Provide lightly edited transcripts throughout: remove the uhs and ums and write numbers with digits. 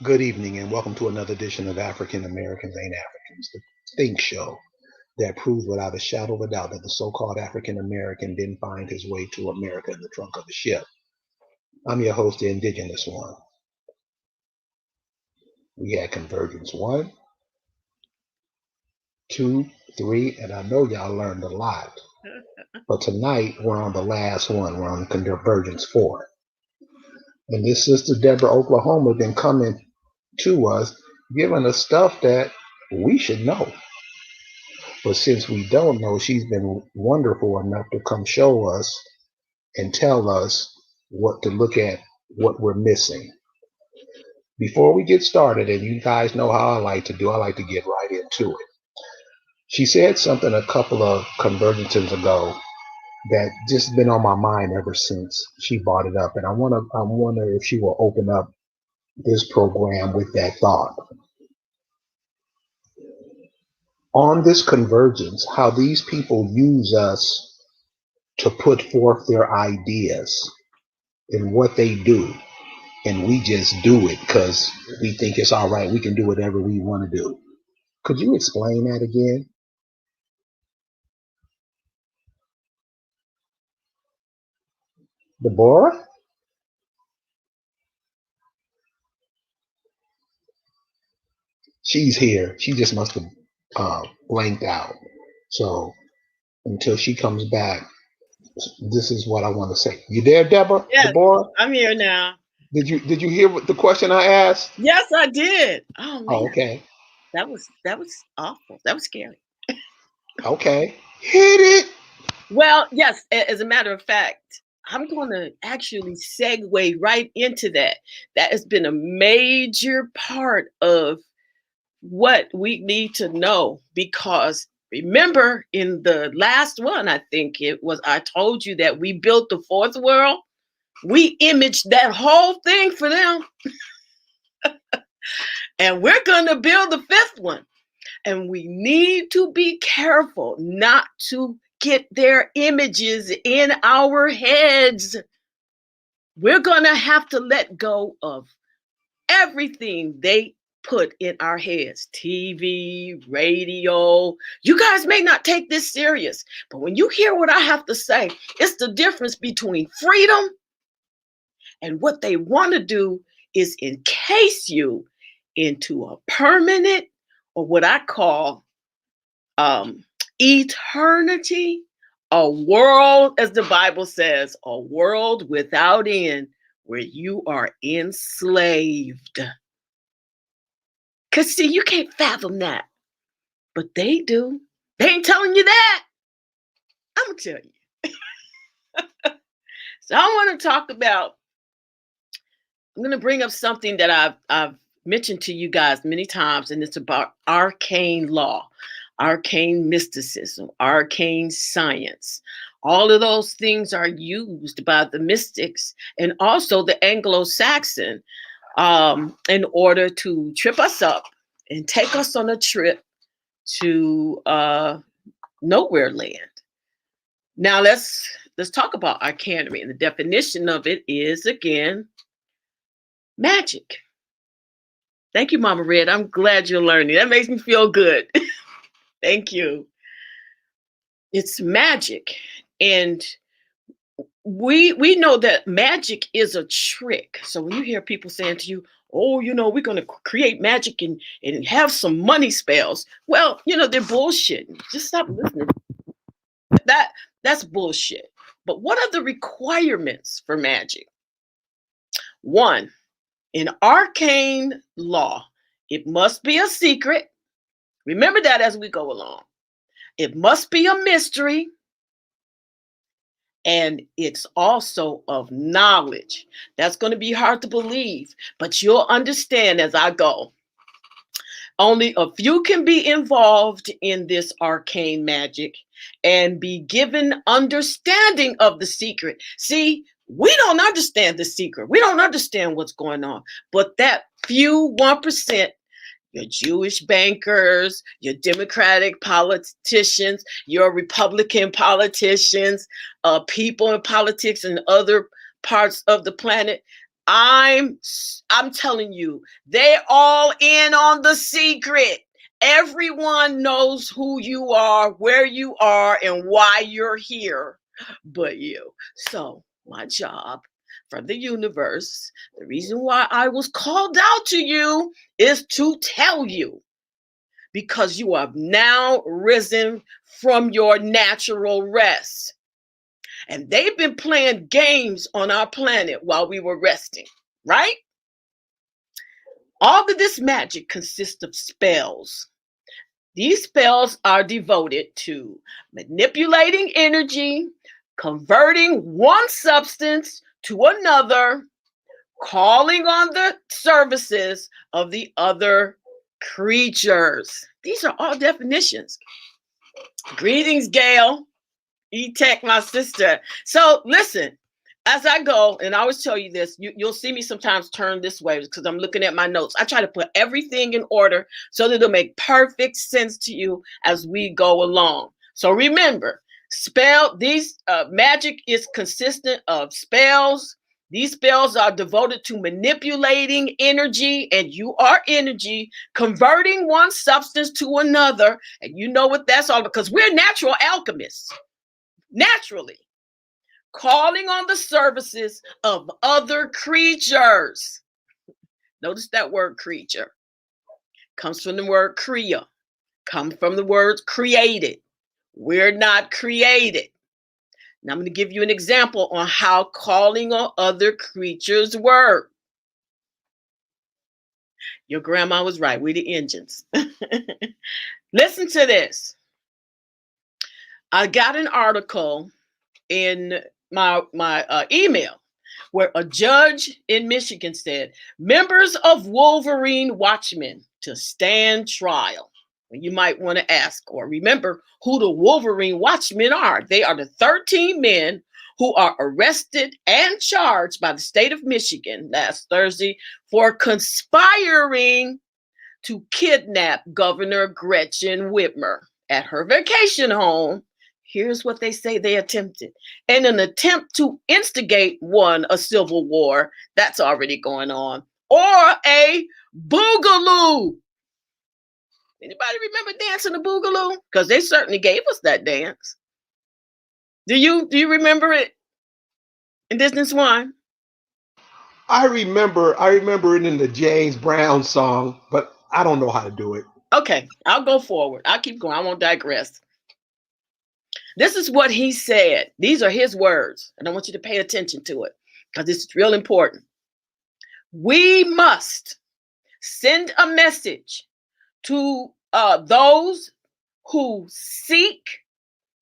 Good evening, and welcome to another edition of African Americans Ain't Africans, the Think Show that proves without a shadow of a doubt that the so called African American didn't find his way to America in the trunk of a ship. I'm your host, the Indigenous One. We had Convergence 1, 2, 3, and I know y'all learned a lot. But tonight, we're on the last one. We're on Convergence 4. And this Sister Deborah Oklahoma been coming to us, giving us stuff that we should know. But since we don't know, she's been wonderful enough to come show us and tell us what to look at, what we're missing. Before we get started, and you guys know how I like to do, I like to get right into it. She said something a couple of convergences ago that just been on my mind ever since she brought it up, and I wonder if she will open up this program with that thought. On this convergence, how these people use us to put forth their ideas and what they do, and we just do it because we think it's all right. We can do whatever we want to do. Could you explain that again? Deborah? She's here. She just must have blanked out. So until she comes back, this is what I want to say. You there, Deborah? Yes, Deborah? I'm here now. Did you hear what the question I asked? Yes, I did. Oh Oh, man, okay. that was awful. That was scary. Okay. Hit it. Well, yes, as a matter of fact, I'm going to actually segue right into that. That has been a major part of what we need to know because remember in the last one, I think it was, I told you that we built the fourth world. We imaged that whole thing for them. And we're going to build the fifth one. And we need to be careful not to get their images in our heads. We're going to have to let go of everything they put in our heads. TV, radio. You guys may not take this serious, but when you hear what I have to say, it's the difference between freedom and what they want to do is encase you into a permanent, or what I call eternity, a world, as the Bible says, a world without end where you are enslaved. Because, see, you can't fathom that, but they do. They ain't telling you that. I'm going to tell you. So I want to talk about, I'm going to bring up something that I've mentioned to you guys many times, and it's about arcane law, arcane mysticism, arcane science. All of those things are used by the mystics and also the Anglo-Saxon in order to trip us up and take us on a trip to nowhere land. Now let's talk about arcanery, and the definition of it is again magic. Thank you, Mama Red. I'm glad you're learning. That makes me feel good. Thank you. It's magic. And we know that magic is a trick. So when you hear people saying to you, oh, we're going to create magic and have some money spells. Well, they're bullshitting. Just stop listening. That's bullshit. But what are the requirements for magic? One, in arcane law, it must be a secret. Remember that as we go along. It must be a mystery. And it's also of knowledge. That's going to be hard to believe, but you'll understand as I go. Only a few can be involved in this arcane magic and be given understanding of the secret. See, we don't understand the secret. We don't understand what's going on. But that few 1%, your Jewish bankers, your Democratic politicians, your Republican politicians, people in politics in other parts of the planet, I'm telling you, they're all in on the secret. Everyone knows who you are, where you are, and why you're here but you. So my job from the universe, the reason why I was called out to you is to tell you, because you have now risen from your natural rest. And they've been playing games on our planet while we were resting, right? All of this magic consists of spells. These spells are devoted to manipulating energy, converting one substance to another, calling on the services of the other creatures. These are all definitions. Greetings, Gail. E-Tech, my sister. So listen, as I go, and I always tell you this, you'll see me sometimes turn this way because I'm looking at my notes. I try to put everything in order so that it'll make perfect sense to you as we go along. So remember, magic is consistent of spells. These spells are devoted to manipulating energy, and you are energy, converting one substance to another. And you know what that's all about, because we're natural alchemists. Naturally, calling on the services of other creatures. Notice that word creature comes from the word crea, comes from the word created. We're not created. Now I'm going to give you an example on how calling on other creatures work. Your grandma was right. We're the engines. Listen to this. I got an article in my email where a judge in Michigan said members of Wolverine Watchmen to stand trial. You might want to ask or remember who the Wolverine Watchmen are. They are the 13 men who are arrested and charged by the state of Michigan last Thursday for conspiring to kidnap Governor Gretchen Whitmer at her vacation home. Here's what they say they attempted. In an attempt to instigate a civil war that's already going on, or a boogaloo. Anybody remember dancing a boogaloo? Because they certainly gave us that dance. Do you remember it in Disney Swan? I remember it in the James Brown song, but I don't know how to do it. Okay, I'll go forward. I'll keep going. I won't digress. This is what he said. These are his words, and I want you to pay attention to it because this is real important. We must send a message to those who seek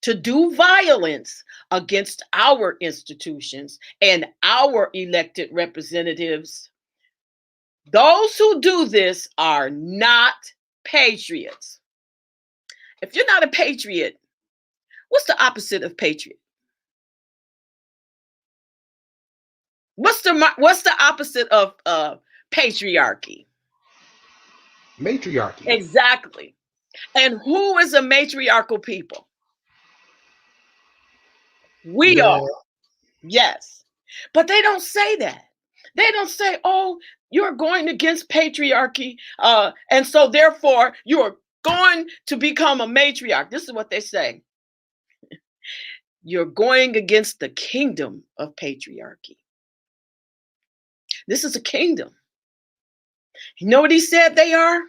to do violence against our institutions and our elected representatives. Those who do this are not patriots. If you're not a patriot, what's the opposite of patriot? What's the opposite of patriarchy? Matriarchy. Exactly. And who is a matriarchal people? We Yeah. are. Yes. But they don't say that. They don't say, oh, you're going against patriarchy. And so therefore you're going to become a matriarch. This is what they say. You're going against the kingdom of patriarchy. This is a kingdom. You know what he said they are?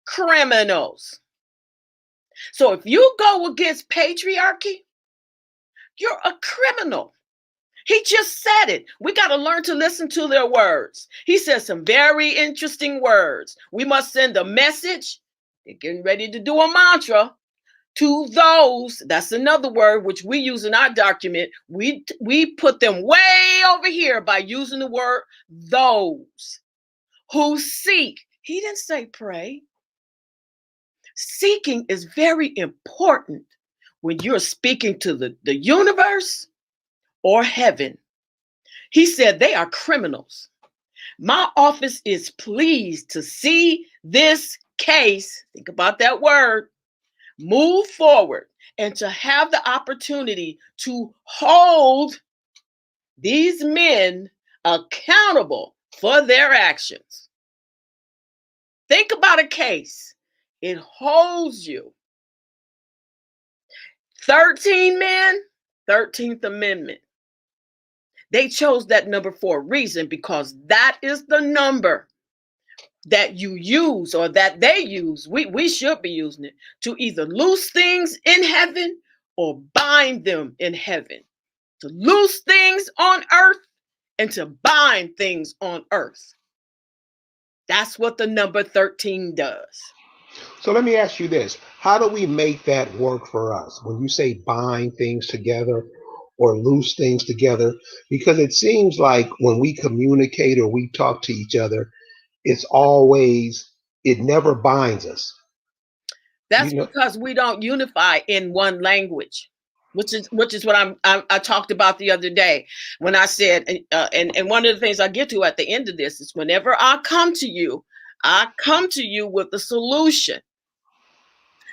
Criminals. So if you go against patriarchy, you're a criminal. He just said it. We got to learn to listen to their words. He said some very interesting words. We must send a message. They're getting ready to do a mantra to those. That's another word which we use in our document. We put them way over here by using the word those who seek. He didn't say pray. Seeking is very important when you're speaking to the universe or heaven. He said they are criminals. My office is pleased to see this case, think about that word, move forward and to have the opportunity to hold these men accountable for their actions. Think about a case. It holds you. 13 men, 13th Amendment. They chose that number for a reason, because that is the number that you use, or that they use. We should be using it to either loose things in heaven or bind them in heaven. To loose things on earth and to bind things on earth. That's what the number 13 does. So let me ask you this. How do we make that work for us? When you say bind things together or loose things together, because it seems like when we communicate or we talk to each other, it's always, it never binds us. That's because we don't unify in one language, which is what I talked about the other day when I said, and one of the things I get to at the end of this is, whenever I come to you with the solution.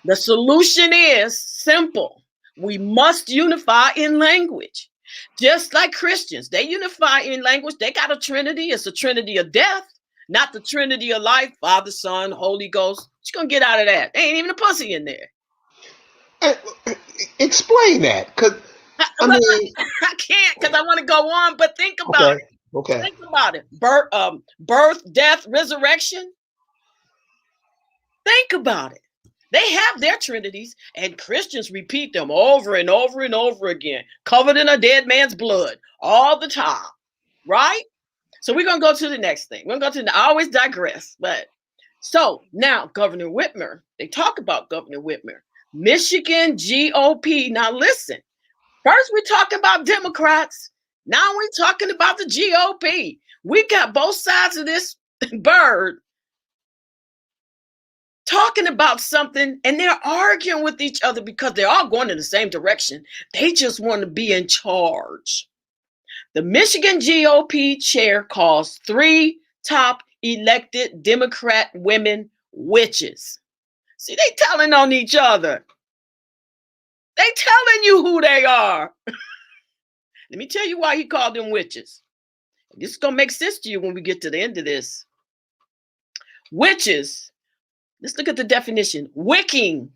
The solution is simple. We must unify in language. Just like Christians, they unify in language. They got a trinity. It's a trinity of death, not the trinity of life, Father, Son, Holy Ghost. What you gonna get out of that? There ain't even a pussy in there. Explain that, because I mean, I can't, because I want to go on, but think about it. Okay. Think about it. Birth, death, resurrection. Think about it. They have their trinities, and Christians repeat them over and over and over again, covered in a dead man's blood all the time, right? So we're going to go to the next thing. We're going to go to, I always digress, but so now Governor Whitmer, they talk about Governor Whitmer, Michigan GOP. Now listen, first we're talking about Democrats. Now we're talking about the GOP. We got both sides of this bird talking about something, and they're arguing with each other because they're all going in the same direction. They just want to be in charge. The Michigan GOP chair calls 3 top elected Democrat women witches. See, they telling on each other. They telling you who they are. Let me tell you why he called them witches. This is going to make sense to you when we get to the end of this. Witches, let's look at the definition. Wicking,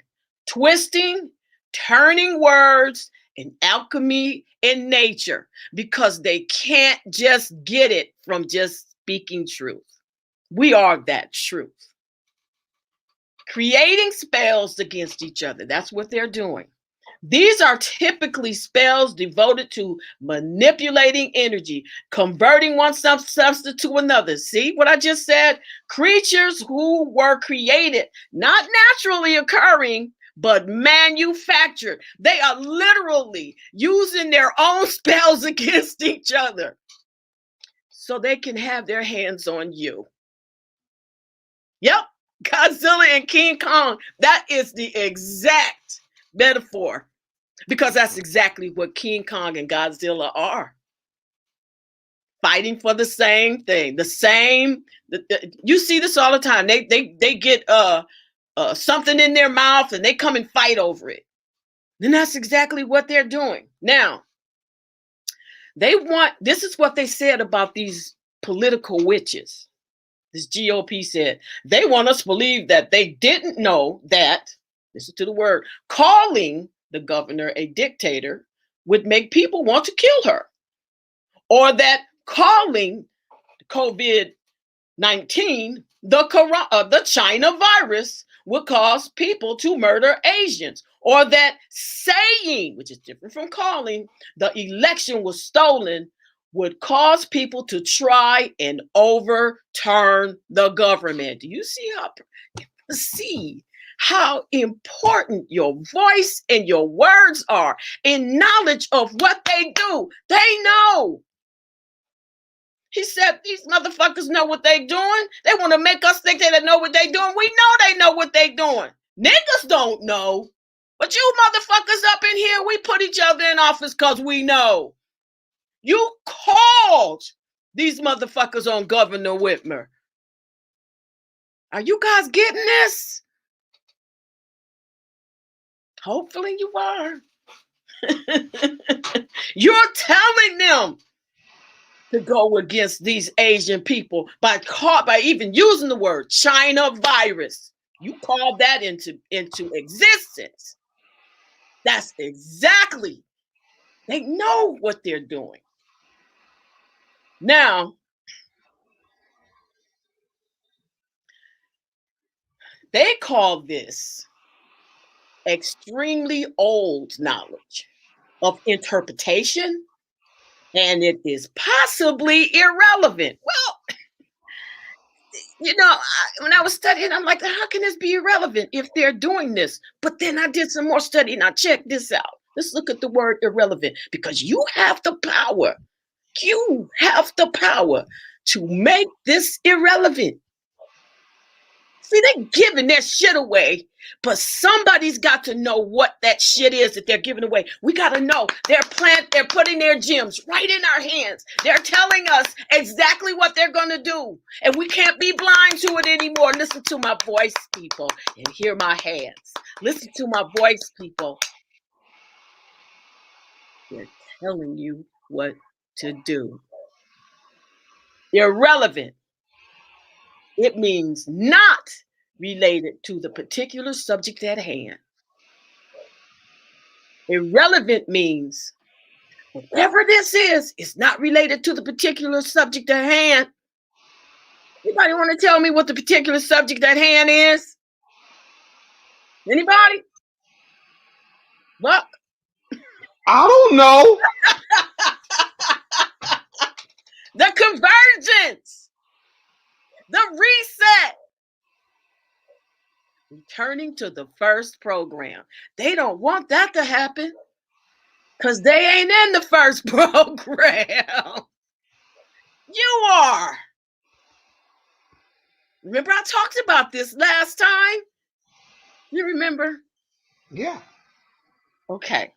twisting, turning words, and alchemy in nature, because they can't just get it from just speaking truth. We are that truth. Creating spells against each other. That's what they're doing. These are typically spells devoted to manipulating energy, converting one substance to another. See what I just said? Creatures who were created, not naturally occurring, but manufactured. They are literally using their own spells against each other so they can have their hands on you. Yep, Godzilla and King Kong. That is the exact metaphor. Because that's exactly what King Kong and Godzilla are. Fighting for the same thing. The same. You see this all the time. They get something in their mouth and they come and fight over it. And that's exactly what they're doing. Now, this is what they said about these political witches. This GOP said, they want us to believe that they didn't know that, listen to the word, calling the governor a dictator would make people want to kill her, or that calling COVID-19 the China virus would cause people to murder Asians, or that saying, which is different from calling, the election was stolen would cause people to try and overturn the government. Do you see how important your voice and your words are in knowledge of what they do? They know. He said these motherfuckers know what they doing. They want to make us think they know what they doing. We know they know what they doing. Niggas don't know. But you motherfuckers up in here, we put each other in office because we know. You called these motherfuckers on Governor Whitmer. Are you guys getting this? Hopefully you are. You're telling them to go against these Asian people by even using the word China virus. You call that into existence. That's exactly. They know what they're doing. Now, they call this extremely old knowledge of interpretation, and it is possibly irrelevant. Well, when I was studying, I'm like, how can this be irrelevant if they're doing this? But then I did some more study and I checked this out. Let's look at the word irrelevant, because you have the power. You have the power to make this irrelevant. See, they're giving their shit away, but somebody's got to know what that shit is that they're giving away. We got to know. They're putting their gems right in our hands. They're telling us exactly what they're going to do, and we can't be blind to it anymore. Listen to my voice, people, and hear my hands. Listen to my voice, people. They're telling you what to do. Irrelevant. It means not related to the particular subject at hand. Irrelevant means whatever this is, it's not related to the particular subject at hand. Anybody want to tell me what the particular subject at hand is? Anybody? Look. I don't know. The convergence. The reset. Returning to the first program. They don't want that to happen because they ain't in the first program. You are. Remember, I talked about this last time? You remember? Yeah. Okay.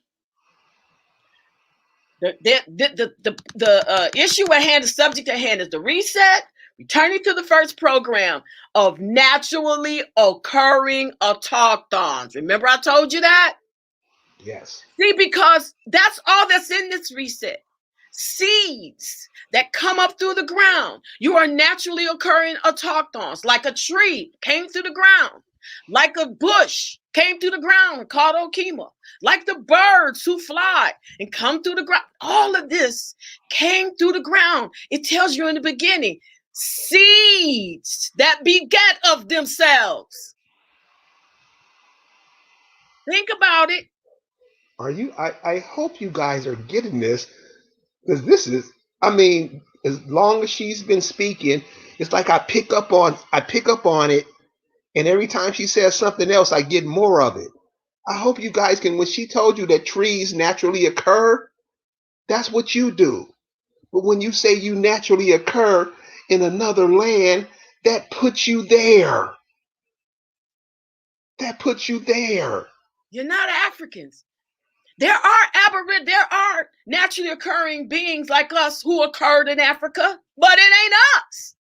The issue at hand, the subject at hand is the reset, returning to the first program of naturally occurring autochtons. Remember I told you that? Yes. See, because that's all that's in this reset. Seeds that come up through the ground. You are naturally occurring autochtons, like a tree came through the ground, like a bush came through the ground called Okima, like the birds who fly and come through the ground. All of this came through the ground. It tells you in the beginning, seeds that beget of themselves. Think about it. I hope you guys are getting this, because this is, I mean, as long as she's been speaking, it's like I pick up on it, and every time she says something else, I get more of it. I hope you guys can, when she told you that trees naturally occur, that's what you do. But when you say you naturally occur in another land, that puts you there. That puts you there. You're not Africans. There are naturally occurring beings like us who occurred in Africa, but it ain't us.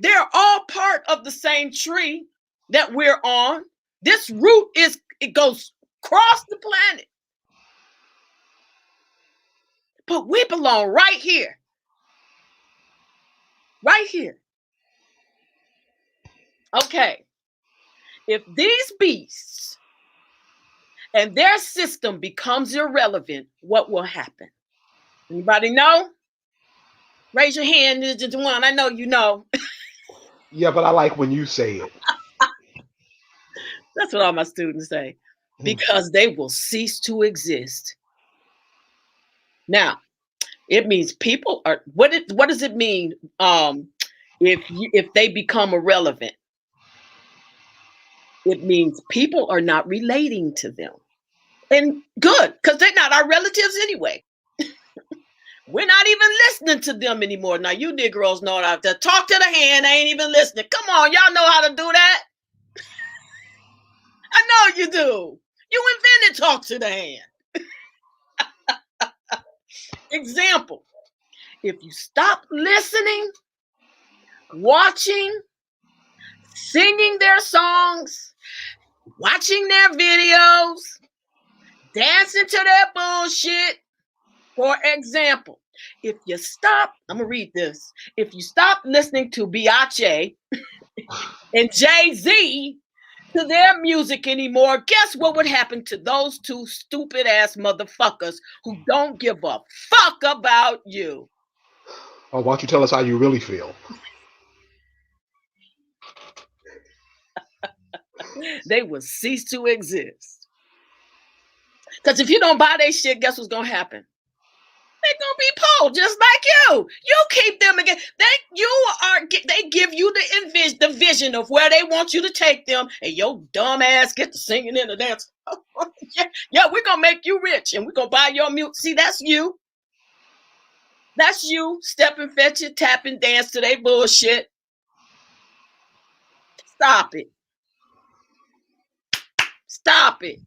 They're all part of the same tree that we're on. This root it goes across the planet. But we belong right here. Right here. Okay. If these beasts and their system becomes irrelevant, what will happen? Anybody know? Raise your hand, just one. I know you know. Yeah, but I like when you say it. That's what all my students say. Because they will cease to exist. Now, it means people are. What does it mean? If they become irrelevant, it means people are not relating to them, and good, because they're not our relatives anyway. We're not even listening to them anymore. Now, you Negroes know how to talk to the hand. I ain't even listening. Come on, y'all know how to do that. I know you do. You invented talk to the hand. Example, if you stop listening, watching, singing their songs, watching their videos, dancing to their bullshit, for example, If you stop, I'm going to read this. If you stop listening to Beyonce and Jay-Z to their music anymore, guess what would happen to those two stupid ass motherfuckers who don't give a fuck about you? Oh, why don't you tell us how you really feel? They will cease to exist. Because if you don't buy their shit, guess what's going to happen? They're gonna be poor, just like you. You keep them again. They give you the vision of where they want you to take them, and your dumb ass get to singing in the dance. yeah, we're gonna make you rich, and we're gonna buy your music. See, that's you. That's you. Step and fetch it, tap and dance to their bullshit. Stop it. Stop it.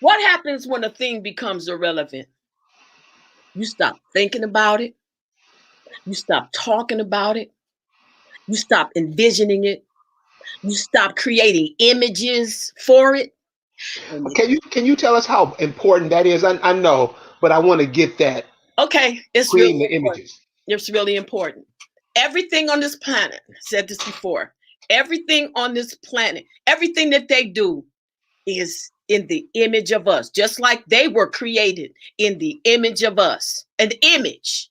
What happens when a thing becomes irrelevant? You stop thinking about it. You stop talking about it. You stop envisioning it. You stop creating images for it. Can you tell us how important that is? I know, but I want to get that. Okay, it's creating really the images. It's really important. Everything on this planet, I said this before, everything on this planet, everything that they do is in the image of us, just like they were created in the image of us. An image.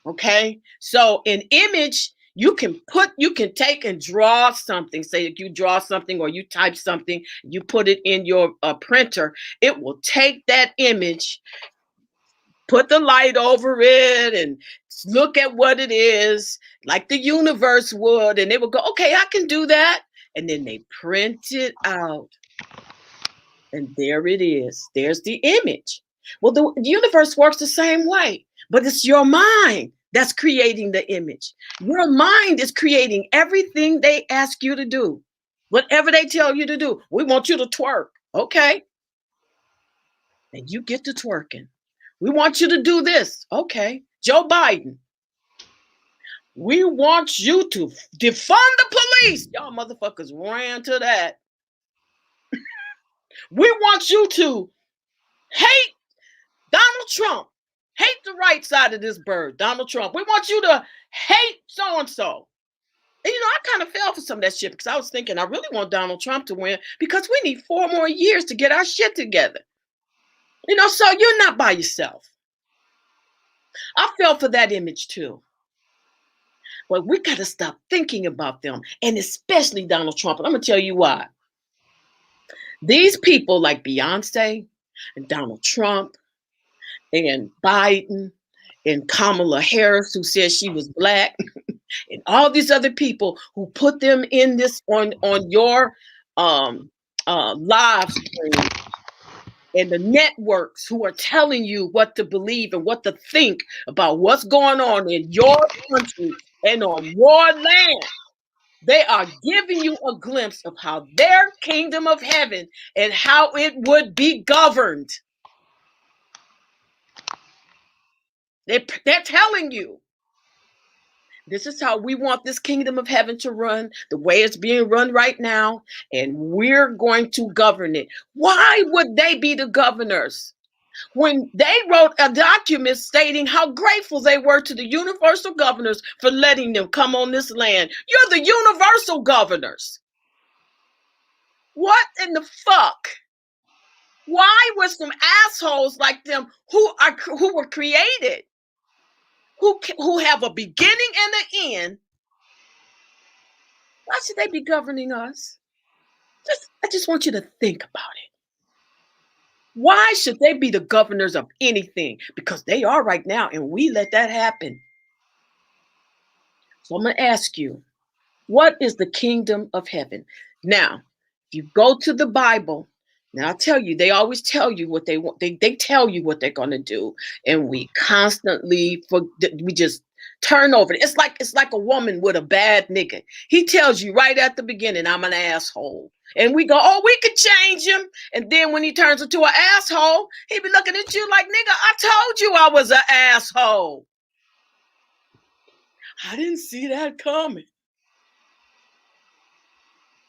Okay, so an image you can take and draw something. Say if you draw something or you type something, you put it in your printer, it will take that image, put the light over it, and look at what it is, like the universe would, and they will go, okay, I can do that, and then they print it out, and there it is. There's the image. Well, the universe works the same way, but it's your mind that's creating the image. Your mind is creating everything they ask you to do. Whatever they tell you to do. We want you to twerk. Okay. And you get to twerking. We want you to do this. Okay. Joe Biden. We want you to defund the police. Y'all motherfuckers ran to that. We want you to hate Donald Trump. Hate the right side of this bird, Donald Trump. We want you to hate so-and-so. And, I kind of fell for some of that shit because I was thinking I really want Donald Trump to win because we need 4 more years to get our shit together. So you're not by yourself. I fell for that image too. But we got to stop thinking about them, and especially Donald Trump. And I'm going to tell you why. These people like Beyonce and Donald Trump and Biden and Kamala Harris, who said she was black, and all these other people who put them in this on your live stream, and the networks who are telling you what to believe and what to think about what's going on in your country and on your land. They are giving you a glimpse of how their kingdom of heaven and how it would be governed. They're telling you, this is how we want this kingdom of heaven to run, the way it's being run right now, and we're going to govern it. Why would they be the governors? When they wrote a document stating how grateful they were to the universal governors for letting them come on this land. You're the universal governors. What in the fuck? Why were some assholes like them who were created, who have a beginning and an end? Why should they be governing us? I just want you to think about it. Why should they be the governors of anything? Because they are right now, and we let that happen. So I'm going to ask you, what is the kingdom of heaven? Now, if you go to the Bible, now I tell you, they always tell you what they want. They tell you what they're going to do, and we constantly we just turn over. It's like a woman with a bad nigga. He tells you right at the beginning, I'm an asshole. And we go, oh, we could change him. And then when he turns into an asshole, he be looking at you like, nigga, I told you I was an asshole. I didn't see that coming.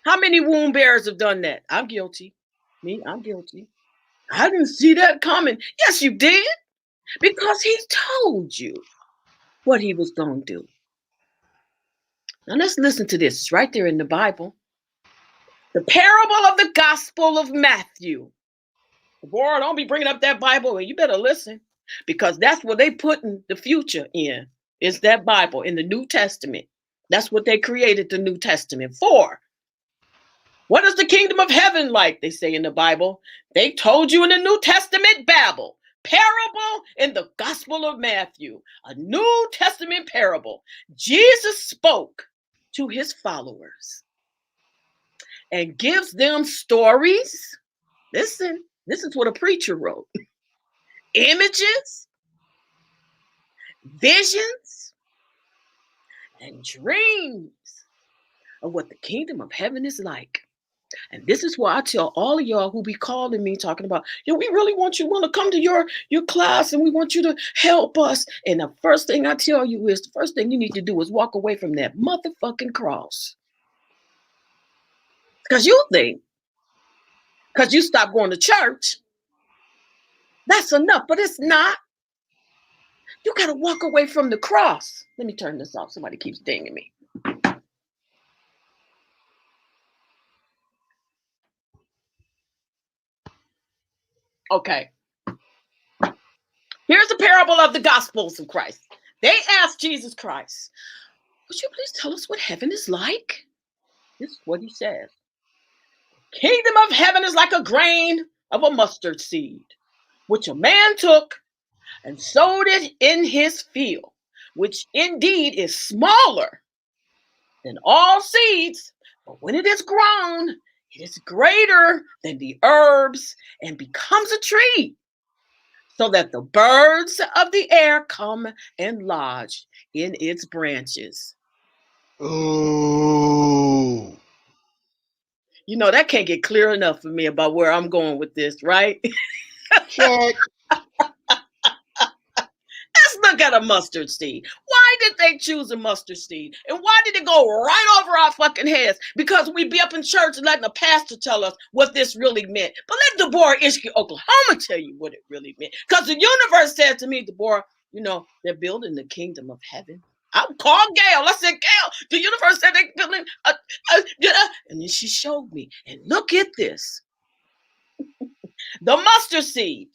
How many womb bearers have done that? I'm guilty. I'm guilty. I didn't see that coming. Yes, you did. Because he told you what he was going to do. Now let's listen to this. It's right there in the Bible. The parable of the Gospel of Matthew. Boy, don't be bringing up that Bible. You better listen, because that's what they putting the future in. Is that Bible in the New Testament? That's what they created the New Testament for. What is the kingdom of heaven like? They say in the Bible. They told you in the New Testament Babel. Parable in the Gospel of Matthew. A New Testament parable. Jesus spoke to his followers and gives them stories. Listen, this is what a preacher wrote. Images, visions, and dreams of what the kingdom of heaven is like. And this is why I tell all of y'all who be calling me talking about, we really want to come to your class and we want you to help us. And the first thing I tell you is the first thing you need to do is walk away from that motherfucking cross. Because you think, because you stopped going to church, that's enough, but it's not. You got to walk away from the cross. Let me turn this off. Somebody keeps dinging me. Okay. Here's the parable of the Gospels of Christ. They asked Jesus Christ, would you please tell us what heaven is like? This is what he says. Kingdom of heaven is like a grain of a mustard seed, which a man took and sowed it in his field, which indeed is smaller than all seeds, but when it is grown, it is greater than the herbs and becomes a tree, so that the birds of the air come and lodge in its branches. Ooh. That can't get clear enough for me about where I'm going with this, right? Check. Let's look at a mustard seed. Why did they choose a mustard seed? And why did it go right over our fucking heads? Because we be up in church and letting the pastor tell us what this really meant. But let Deborah Ishki, Oklahoma tell you what it really meant. Because the universe said to me, Deborah, they're building the kingdom of heaven. I called Gail. I said, Gail, the universe said they're building and then she showed me. And look at this. The mustard seed,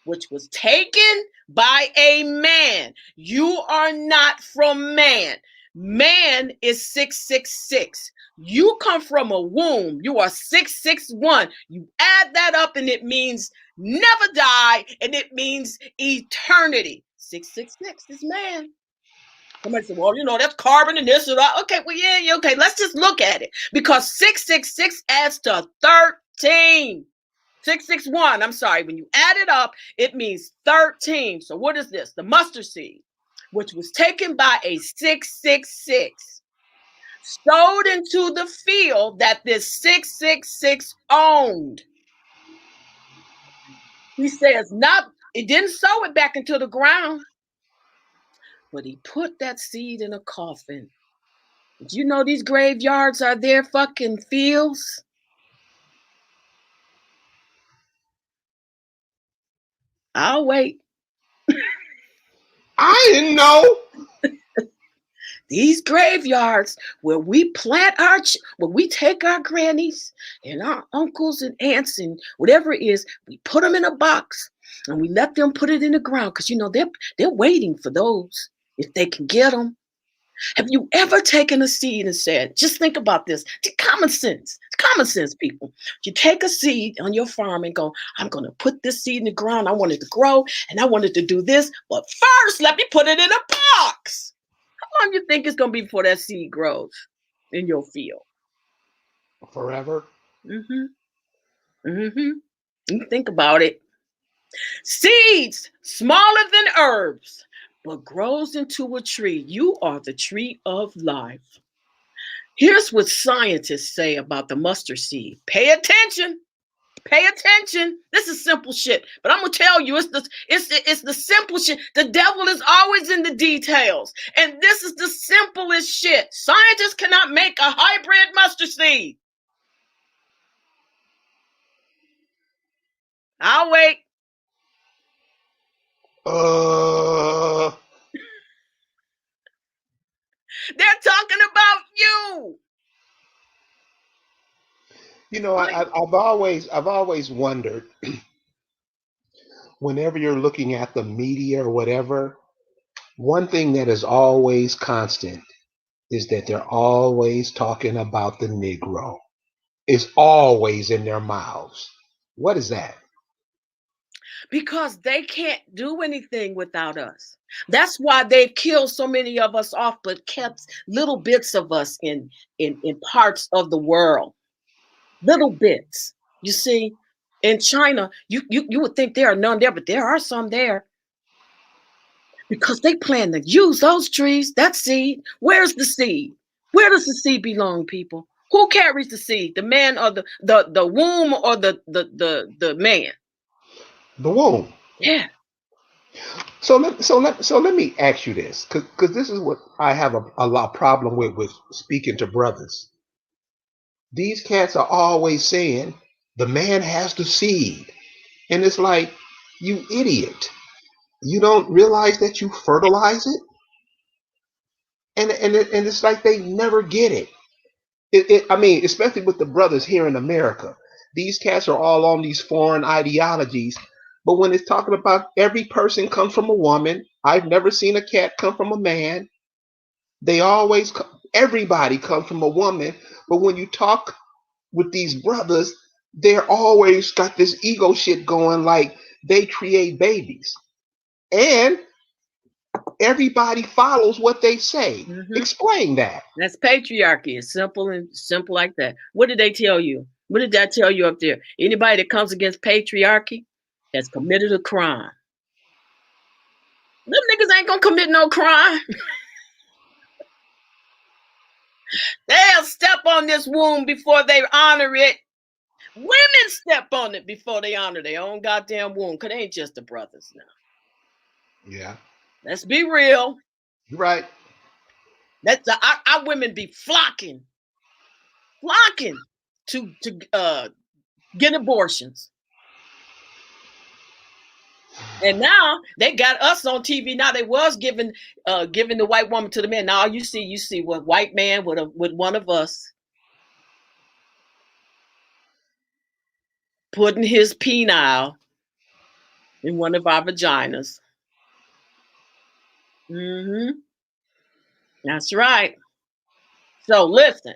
which was taken by a man. You are not from man. Man is 666. You come from a womb. You are 661. You add that up and it means never die, and it means eternity. 666 is man. Somebody said, well, that's carbon and this and that. Okay, well, yeah, okay. Let's just look at it. Because 666 adds to 13. 661, I'm sorry. When you add it up, it means 13. So what is this? The mustard seed, which was taken by a 666, sowed into the field that this 666 owned. He says, it didn't sow it back into the ground, but he put that seed in a coffin. Did you know these graveyards are their fucking fields? I'll wait. I didn't know. These graveyards where we where we take our grannies and our uncles and aunts and whatever it is, we put them in a box and we let them put it in the ground because they're waiting for those if they can get them. Have you ever taken a seed and said, just think about this, it's common sense, people. You take a seed on your farm and go, I'm going to put this seed in the ground. I want it to grow and I want it to do this, but first let me put it in a box. How long do you think it's going to be before that seed grows in your field? Forever. You think about it. Seeds smaller than herbs, but grows into a tree. You are the tree of life. Here's what scientists say about the mustard seed. Pay attention. Pay attention. This is simple shit, but I'm gonna tell you, it's the simple shit. The devil is always in the details, and this is the simplest shit. Scientists cannot make a hybrid mustard seed. I'll wait. Uh, They're talking about you. I've always wondered whenever you're looking at the media or whatever, one thing that is always constant is that they're always talking about the Negro. It's always in their mouths. What is that? Because they can't do anything without us. That's why they've killed so many of us off, but kept little bits of us in parts of the world. Little bits. You see, in China, you would think there are none there, but there are some there because they plan to use those trees, that seed. Where's the seed? Where does the seed belong, people? Who carries the seed? The man or the womb or the man? The womb. Yeah. So let me ask you this, because this is what I have a lot problem with speaking to brothers. These cats are always saying the man has the seed, and it's like, you idiot, you don't realize that you fertilize it, and it's like they never get it. I mean, especially with the brothers here in America, these cats are all on these foreign ideologies. But when it's talking about every person comes from a woman, I've never seen a cat come from a man. They always, everybody comes from a woman. But when you talk with these brothers, they're always got this ego shit going, like they create babies. And everybody follows what they say. Mm-hmm. Explain that. That's patriarchy. It's simple and simple like that. What did they tell you? What did that tell you up there? Anybody that comes against patriarchy has committed a crime. Them niggas ain't gonna commit no crime. They'll step on this womb before they honor it. Women step on it before they honor their own goddamn womb, because they ain't just the brothers now. Yeah, Let's be real. you're right. Our women be flocking to get abortions. And now they got us on TV. Now they was giving the white woman to the man. Now you see what white man with one of us putting his penile in one of our vaginas. Mm-hmm. That's right. So listen,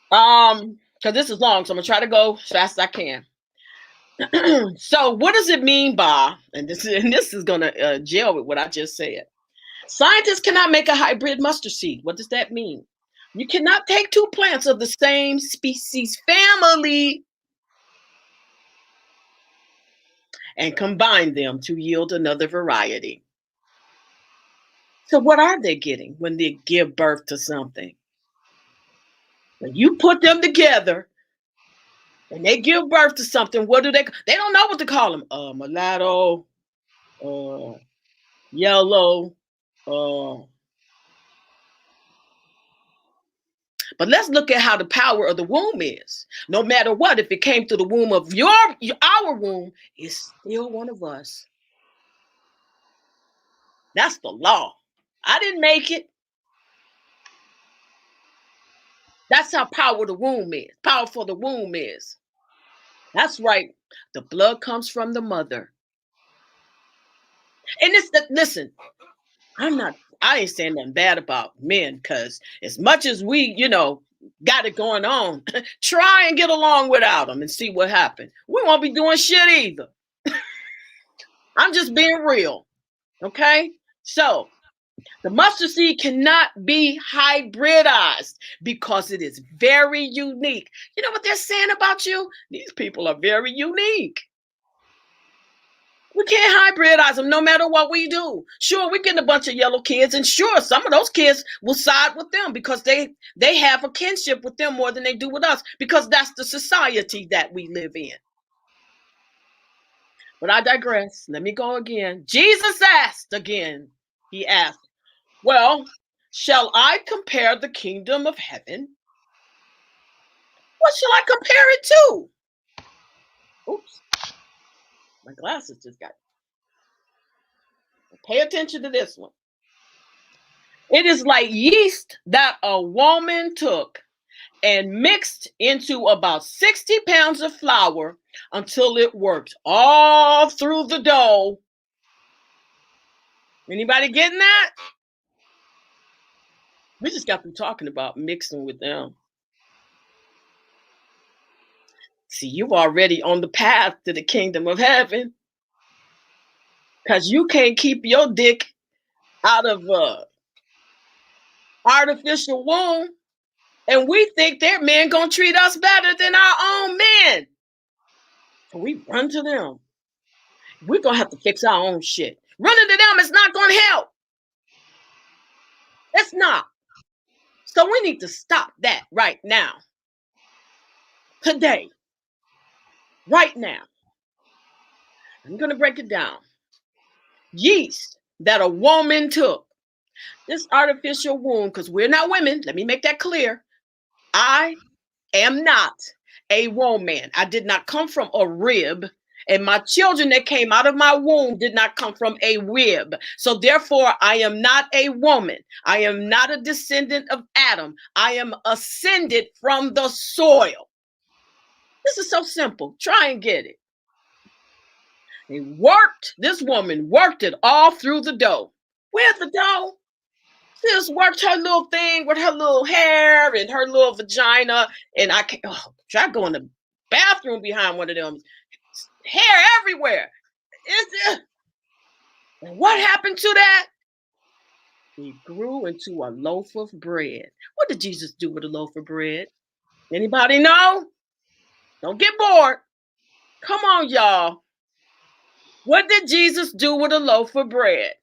because this is long, so I'm gonna try to go as fast as I can. So what does it mean by, and this is gonna gel with what I just said. Scientists cannot make a hybrid mustard seed. What does that mean? You cannot take two plants of the same species family and combine them to yield another variety. So what are they getting when they give birth to something? When you put them together and they give birth to something, what do they don't know what to call them. Mulatto, yellow, but let's look at how the power of the womb is. No matter what, if it came through the womb of our womb, it's still one of us. That's the law. I didn't make it. That's how powerful the womb is. That's right. The blood comes from the mother. And listen, I ain't saying nothing bad about men, because as much as we, got it going on, try and get along without them and see what happens. We won't be doing shit either. I'm just being real. Okay? So the mustard seed cannot be hybridized because it is very unique. You know what they're saying about you? These people are very unique. We can't hybridize them no matter what we do. Sure, we get a bunch of yellow kids, and sure, some of those kids will side with them because they have a kinship with them more than they do with us, because that's the society that we live in. But I digress. Let me go again. Jesus asked again. He asked, well, shall I compare the kingdom of heaven? What shall I compare it to? Oops. My glasses just got. Pay attention to this one. It is like yeast that a woman took and mixed into about 60 pounds of flour until it worked all through the dough. Anybody getting that? We just got through talking about mixing with them. See, you already on the path to the kingdom of heaven. Because you can't keep your dick out of artificial womb. And we think their men gonna treat us better than our own men. So we run to them. We're gonna have to fix our own shit. Running to them is not gonna help. It's not. So we need to stop that right now. Today. Right now. I'm gonna break it down. Yeast that a woman took. This artificial womb, because we're not women. Let me make that clear. I am not a woman. I did not come from a rib, and my children that came out of my womb did not come from a rib. So therefore, I am not a woman. I am not a descendant of Adam. I am ascended from the soil. This is so simple. Try and get it. This woman worked it all through the dough. Where's the dough? She just worked her little thing with her little hair and her little vagina. And I can't, try go in the bathroom behind one of them. Hair everywhere. And what happened to that? He grew into a loaf of bread. What did Jesus do with a loaf of bread? Anybody know? Don't get bored. Come on, y'all. What did Jesus do with a loaf of bread?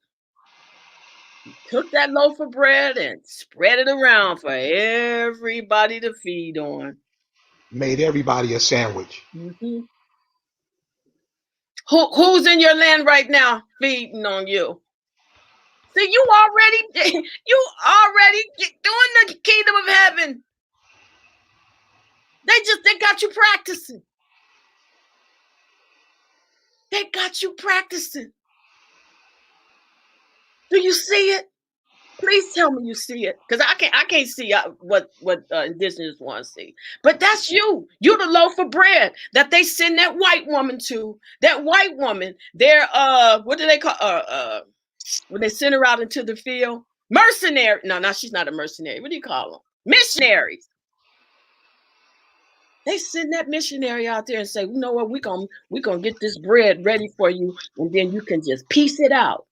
He took that loaf of bread and spread it around for everybody to feed on. Made everybody a sandwich. Mm-hmm. Who's in your land right now feeding on you? See, you already doing the kingdom of heaven. They got you practicing. They got you practicing. Do you see it? Please tell me you see it, because I can't see what indigenous want to see. But that's you. You're the loaf of bread that they send that white woman to. That white woman, they're what do they call when they send her out into the field? Mercenary. No, she's not a mercenary. What do you call them? Missionaries. They send that missionary out there and say, you know what, we're gonna get this bread ready for you, and then you can just piece it out.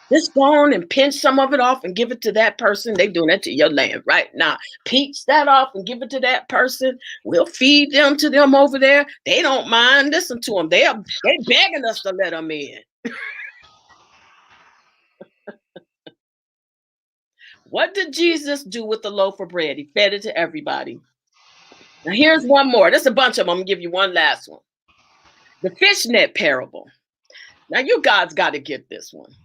Just go on and pinch some of it off and give it to that person. They doing that to your land right now. Pinch that off and give it to that person. We'll feed them to them over there. They don't mind. Listen to them. They begging us to let them in. What did Jesus do with the loaf of bread? He fed it to everybody. Now here's one more. There's a bunch of them. I'm gonna give you one last one. The fishnet parable. Now you guys got to get this one.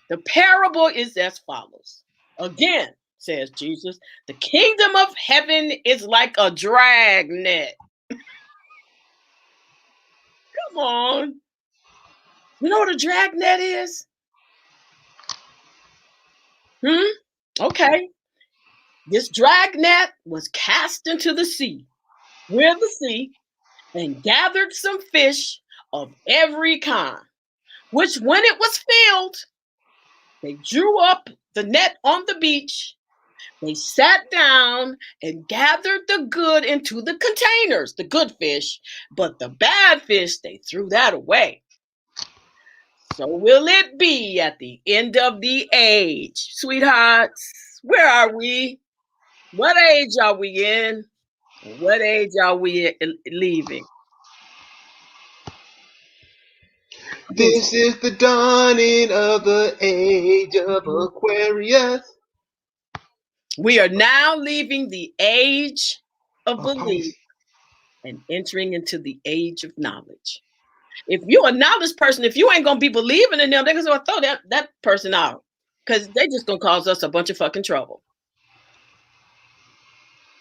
The parable is as follows. Again, says Jesus, the kingdom of heaven is like a drag net. Come on. You know what a drag net is? Okay. This drag net was cast into the sea, and gathered some fish of every kind, which when it was filled, they drew up the net on the beach. They sat down and gathered the good into the containers, the good fish, but the bad fish, they threw that away. So will it be at the end of the age, sweethearts? Where are we? What age are we in? What age are we leaving? This is the dawning of the age of Aquarius. We are now leaving the age of belief and entering into the age of knowledge. If you're a knowledge person, if you ain't going to be believing in them, they're going to throw that person out, because they're just going to cause us a bunch of fucking trouble.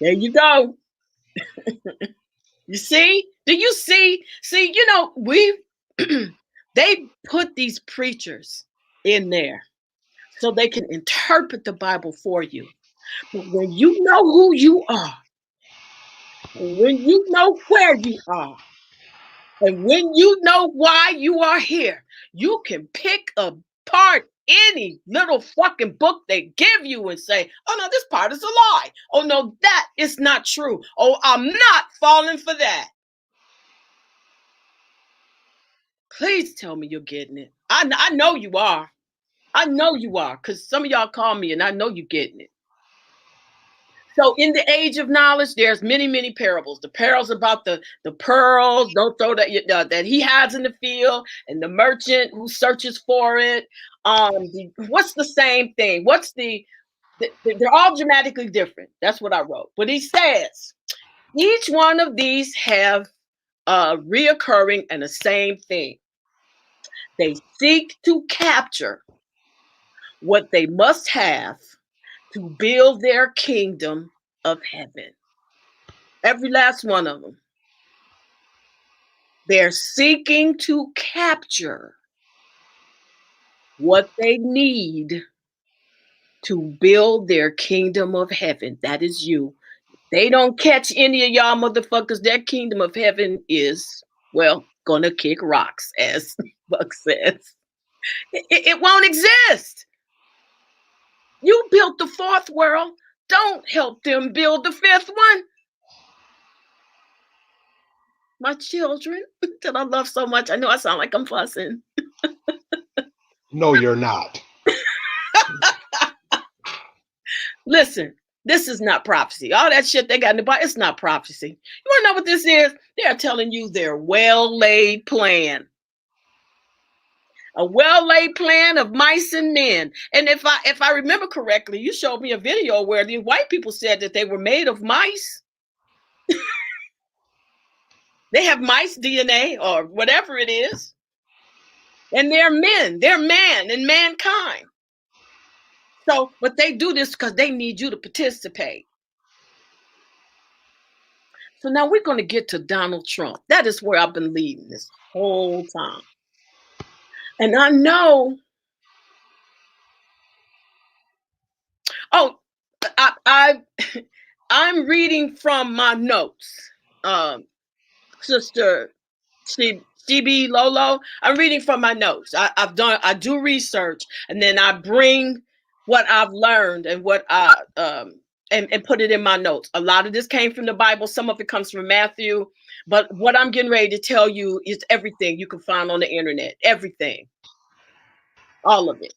There you go. You see? Do you see? See, you know, they put these preachers in there so they can interpret the Bible for you. But when you know who you are, and when you know where you are, and when you know why you are here, you can pick apart any little fucking book they give you and say, oh no, this part is a lie. Oh no, that is not true. Oh, I'm not falling for that. Please tell me you're getting it. I know you are. I know you are, because some of y'all call me and I know you're getting it. So in the age of knowledge, there's many, many parables. The parables about the pearls, don't throw that he hides in the field, and the merchant who searches for it. What's the same thing? They're all dramatically different. That's what I wrote. But he says each one of these have reoccurring and the same thing. They seek to capture what they must have to build their kingdom of heaven. Every last one of them. They're seeking to capture what they need to build their kingdom of heaven. That is you. They don't catch any of y'all motherfuckers. Their kingdom of heaven is, well, gonna kick rocks, as Buck says. It won't exist. You built the fourth world. Don't help them build the fifth one. My children that I love so much. I know I sound like I'm fussing. No, you're not. Listen, this is not prophecy. All that shit they got in the Bible, it's not prophecy. You want to know what this is? They're telling you their well-laid plan. A well-laid plan of mice and men. And if I remember correctly, you showed me a video where the white people said that they were made of mice. They have mice DNA or whatever it is. And they're men. They're man and mankind. So, but they do this because they need you to participate. So now we're going to get to Donald Trump. That is where I've been leading this whole time. And I know, I'm reading from my notes. Sister CB Lolo, I'm reading from my notes. I do research, and then I bring what I've learned and what and put it in my notes. A lot of this came from the Bible. Some of it comes from Matthew. But what I'm getting ready to tell you is everything you can find on the internet. Everything. All of it.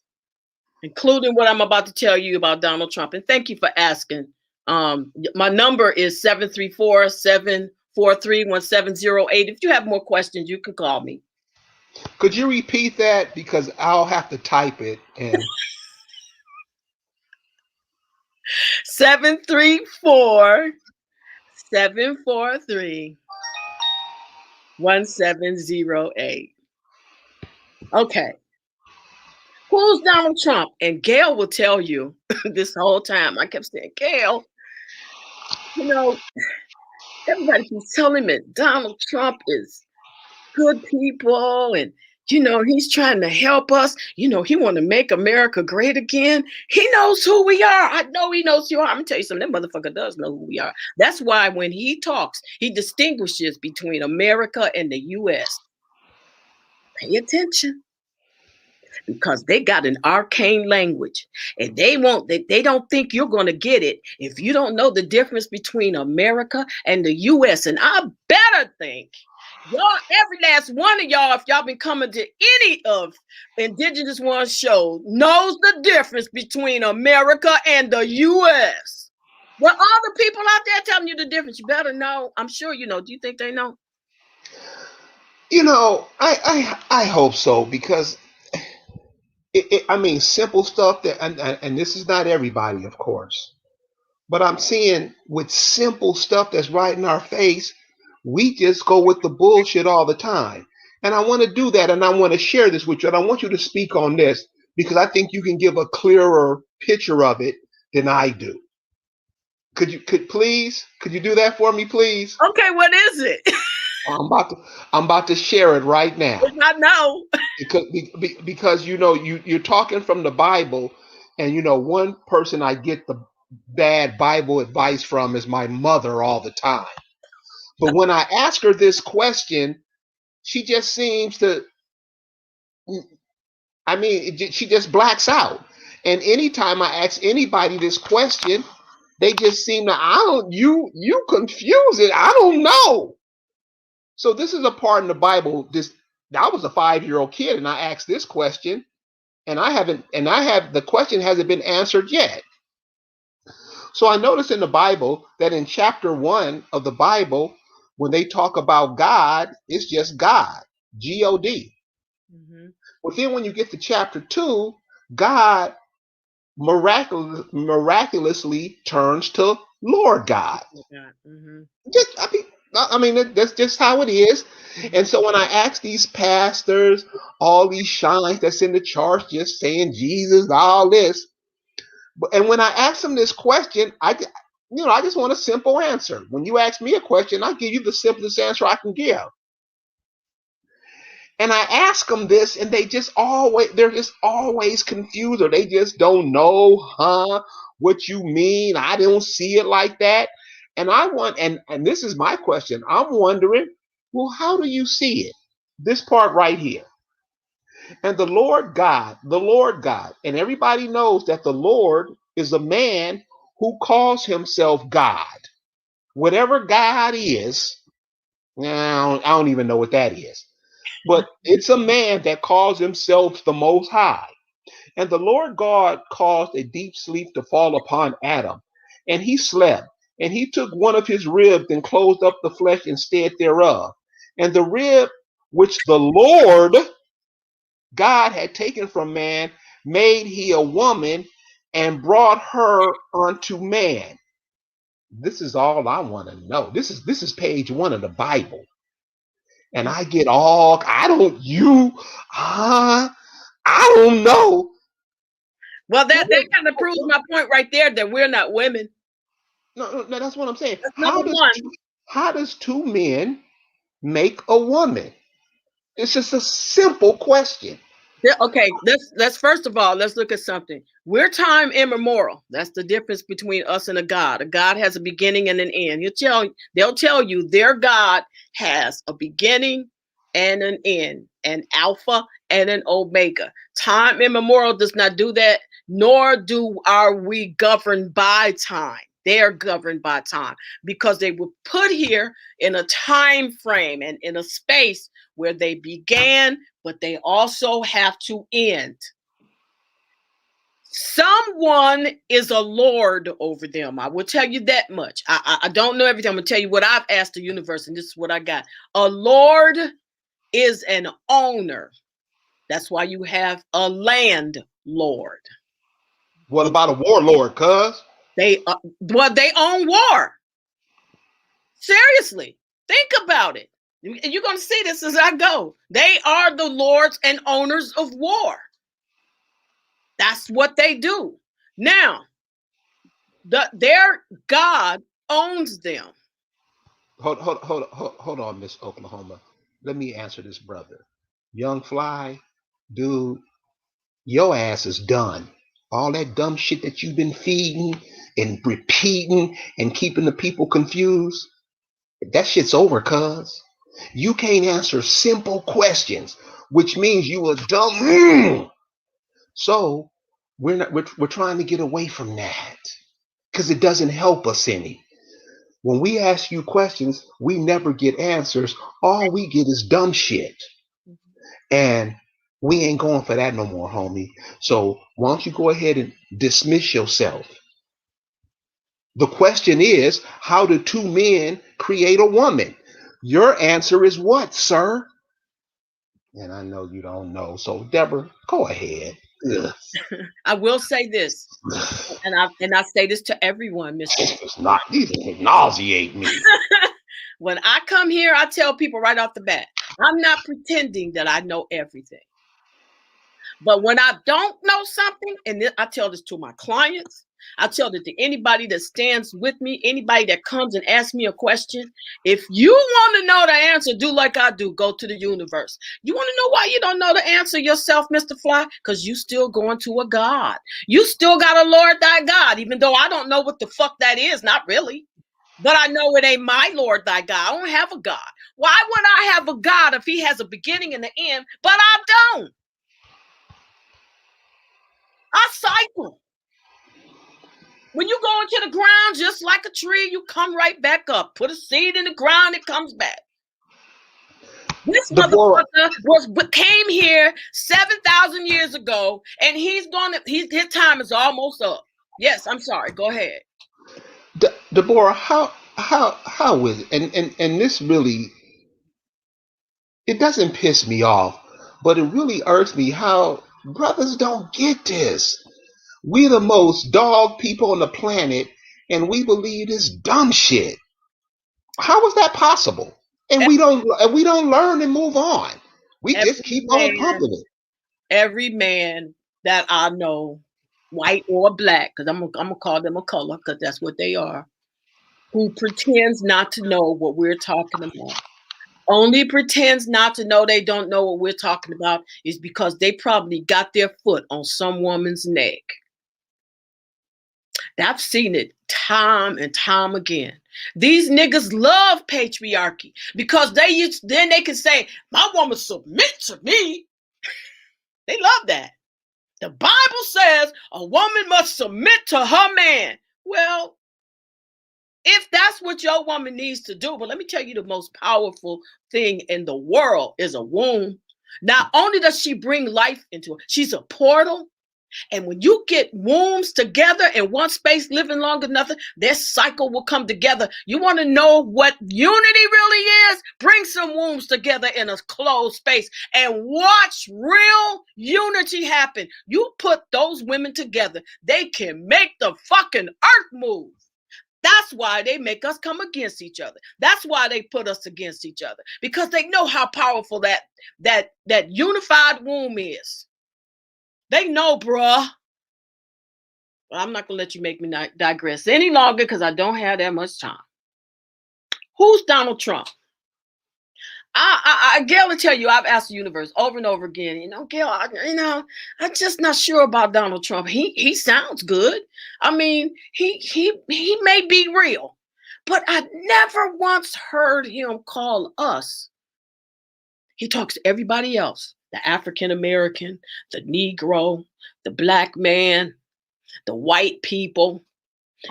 Including what I'm about to tell you about Donald Trump. And thank you for asking. My number is 734-743-1708. If you have more questions, you can call me. Could you repeat that? Because I'll have to type it. And 734-743-1708. Okay. Who's Donald Trump? And Gail will tell you this whole time. I kept saying, Gail, you know, everybody keeps telling me Donald Trump is good people and, he's trying to help us. He want to make America great again. He knows who we are. I know he knows who you are. I'm going to tell you something. That motherfucker does know who we are. That's why when he talks, he distinguishes between America and the U.S. Pay attention. Because they got an arcane language and they don't think you're going to get it if you don't know the difference between America and the U.S. And I better think y'all, every last one of y'all, if y'all been coming to any of Indigenous One's shows, knows the difference between America and the U.S. Well, all the people out there telling you the difference, you better know. I'm sure you know. Do you think they know? I hope so, because simple stuff that, and this is not everybody, of course, but I'm seeing with simple stuff that's right in our face, we just go with the bullshit all the time. And I want to do that, and I want to share this with you, and I want you to speak on this because I think you can give a clearer picture of it than I do. Could you do that for me, please? Okay, what is it? I'm about to share it right now. I know. Because you're talking from the Bible, and one person I get the bad Bible advice from is my mother all the time. But when I ask her this question, she just seems to, she just blacks out. And anytime I ask anybody this question, they just seem to, I don't, you confuse it. I don't know. So this is a part in the Bible. I was a 5-year-old kid, and I asked this question, and the question hasn't been answered yet. So I notice in the Bible that in chapter 1 of the Bible, when they talk about God, it's just God, G-O-D. Mm-hmm. But then when you get to chapter 2, God miraculously turns to Lord God. Mm-hmm. That's just how it is. And so when I ask these pastors, all these shines that's in the church, just saying Jesus, all this, and when I ask them this question, I just want a simple answer. When you ask me a question, I give you the simplest answer I can give. And I ask them this, and they're just always confused, or they just don't know, what you mean. I don't see it like that. And and this is my question. I'm wondering, well, how do you see it? This part right here. And the Lord God, and everybody knows that the Lord is a man who calls himself God. Whatever God is, I don't even know what that is. But it's a man that calls himself the Most High. And the Lord God caused a deep sleep to fall upon Adam, and he slept. And he took one of his ribs and closed up the flesh instead thereof. And the rib which the Lord God had taken from man made he a woman and brought her unto man. This is all I want to know. This is page 1 of the Bible. And I get I don't know. Well, that kind of proves my point right there, that we're not women. No, that's what I'm saying. That's number one. How does 2 men make a woman? It's just a simple question. Okay, let's first of all, let's look at something. We're time immemorial. That's the difference between us and a God. A God has a beginning and an end. They'll tell you their God has a beginning and an end, an alpha and an omega. Time immemorial does not do that, nor are we governed by time. They are governed by time because they were put here in a time frame and in a space where they began, but they also have to end. Someone is a lord over them. I will tell you that much. I don't know everything. I'm going to tell you what I've asked the universe, and this is what I got. A lord is an owner. That's why you have a landlord. What about a warlord, cuz? They own war. Seriously, think about it. You're going to see this as I go. They are the lords and owners of war. That's what they do. Now, their God owns them. Hold on, Miss Oklahoma. Let me answer this, brother. Young Fly, dude, your ass is done. All that dumb shit that you've been feeding and repeating and keeping the people confused, that shit's over, cuz. You can't answer simple questions, which means you are dumb. So we're trying to get away from that because it doesn't help us any. When we ask you questions, we never get answers. All we get is dumb shit. And we ain't going for that no more, homie. So why don't you go ahead and dismiss yourself? The question is, how do 2 men create a woman? Your answer is what, sir? And I know you don't know. So Deborah, go ahead. I will say this, and I say this to everyone, Mr. These nauseate me. When I come here, I tell people right off the bat, I'm not pretending that I know everything. But when I don't know something, and I tell this to my clients, I tell it to anybody that stands with me, anybody that comes and asks me a question. If you want to know the answer, do like I do. Go to the universe. You want to know why you don't know the answer yourself, Mr. Fly? Because you still going to a God. You still got a Lord thy God, even though I don't know what the fuck that is. Not really. But I know it ain't my Lord thy God. I don't have a God. Why would I have a God if he has a beginning and an end, but I don't? I cycle. When you go into the ground, just like a tree, you come right back up. Put a seed in the ground, it comes back. This Deborah, motherfucker came here 7,000 years ago, and his time is almost up. Yes, I'm sorry. Go ahead. Deborah, how is it? And this really, it doesn't piss me off, but it really irks me how brothers don't get this. We're the most dog people on the planet, and we believe this dumb shit. How is that possible? And we don't learn and move on. We just Every keep on man, pumping it. every man that I know, white or black, because I'm gonna call them a color, because that's what they are, who pretends not to know what we're talking about. Only pretends not to know they don't know what we're talking about is because they probably got their foot on some woman's neck. I've seen it time and time again. These niggas love patriarchy because then they can say, my woman submit to me. They love that. The Bible says a woman must submit to her man. Well, if that's what your woman needs to do, but let me tell you, the most powerful thing in the world is a womb. Not only does she bring life into it, she's a portal. And when you get wombs together in one space living long enough, their cycle will come together. You want to know what unity really is? Bring some wombs together in a closed space and watch real unity happen. You put those women together, they can make the fucking earth move. That's why they make us come against each other. That's why they put us against each other, because they know how powerful that unified womb is. They know, bruh. Well, I'm not gonna let you make me digress any longer because I don't have that much time. Who's Donald Trump? Gail will tell you, I've asked the universe over and over again. Gail, I'm just not sure about Donald Trump. He sounds good. I mean, he may be real, but I never once heard him call us. He talks to everybody else: the African American, the Negro, the black man, the white people.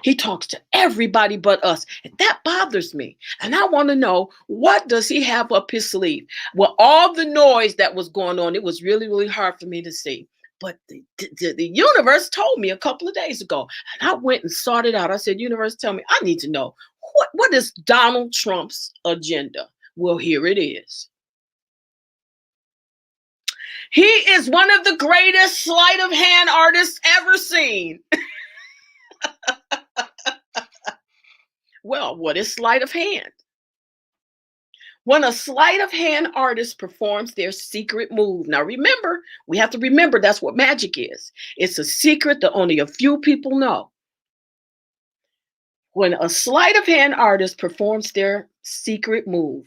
He talks to everybody but us. And that bothers me. And I want to know, what does he have up his sleeve? Well, all the noise that was going on, it was really, really hard for me to see. But the universe told me a couple of days ago. And I went and sought it out. I said, universe, tell me, I need to know, what is Donald Trump's agenda? Well, here it is. He is one of the greatest sleight of hand artists ever seen. Well, what is sleight of hand? When a sleight of hand artist performs their secret move. Now remember, we have to remember that's what magic is. It's a secret that only a few people know. When a sleight of hand artist performs their secret move,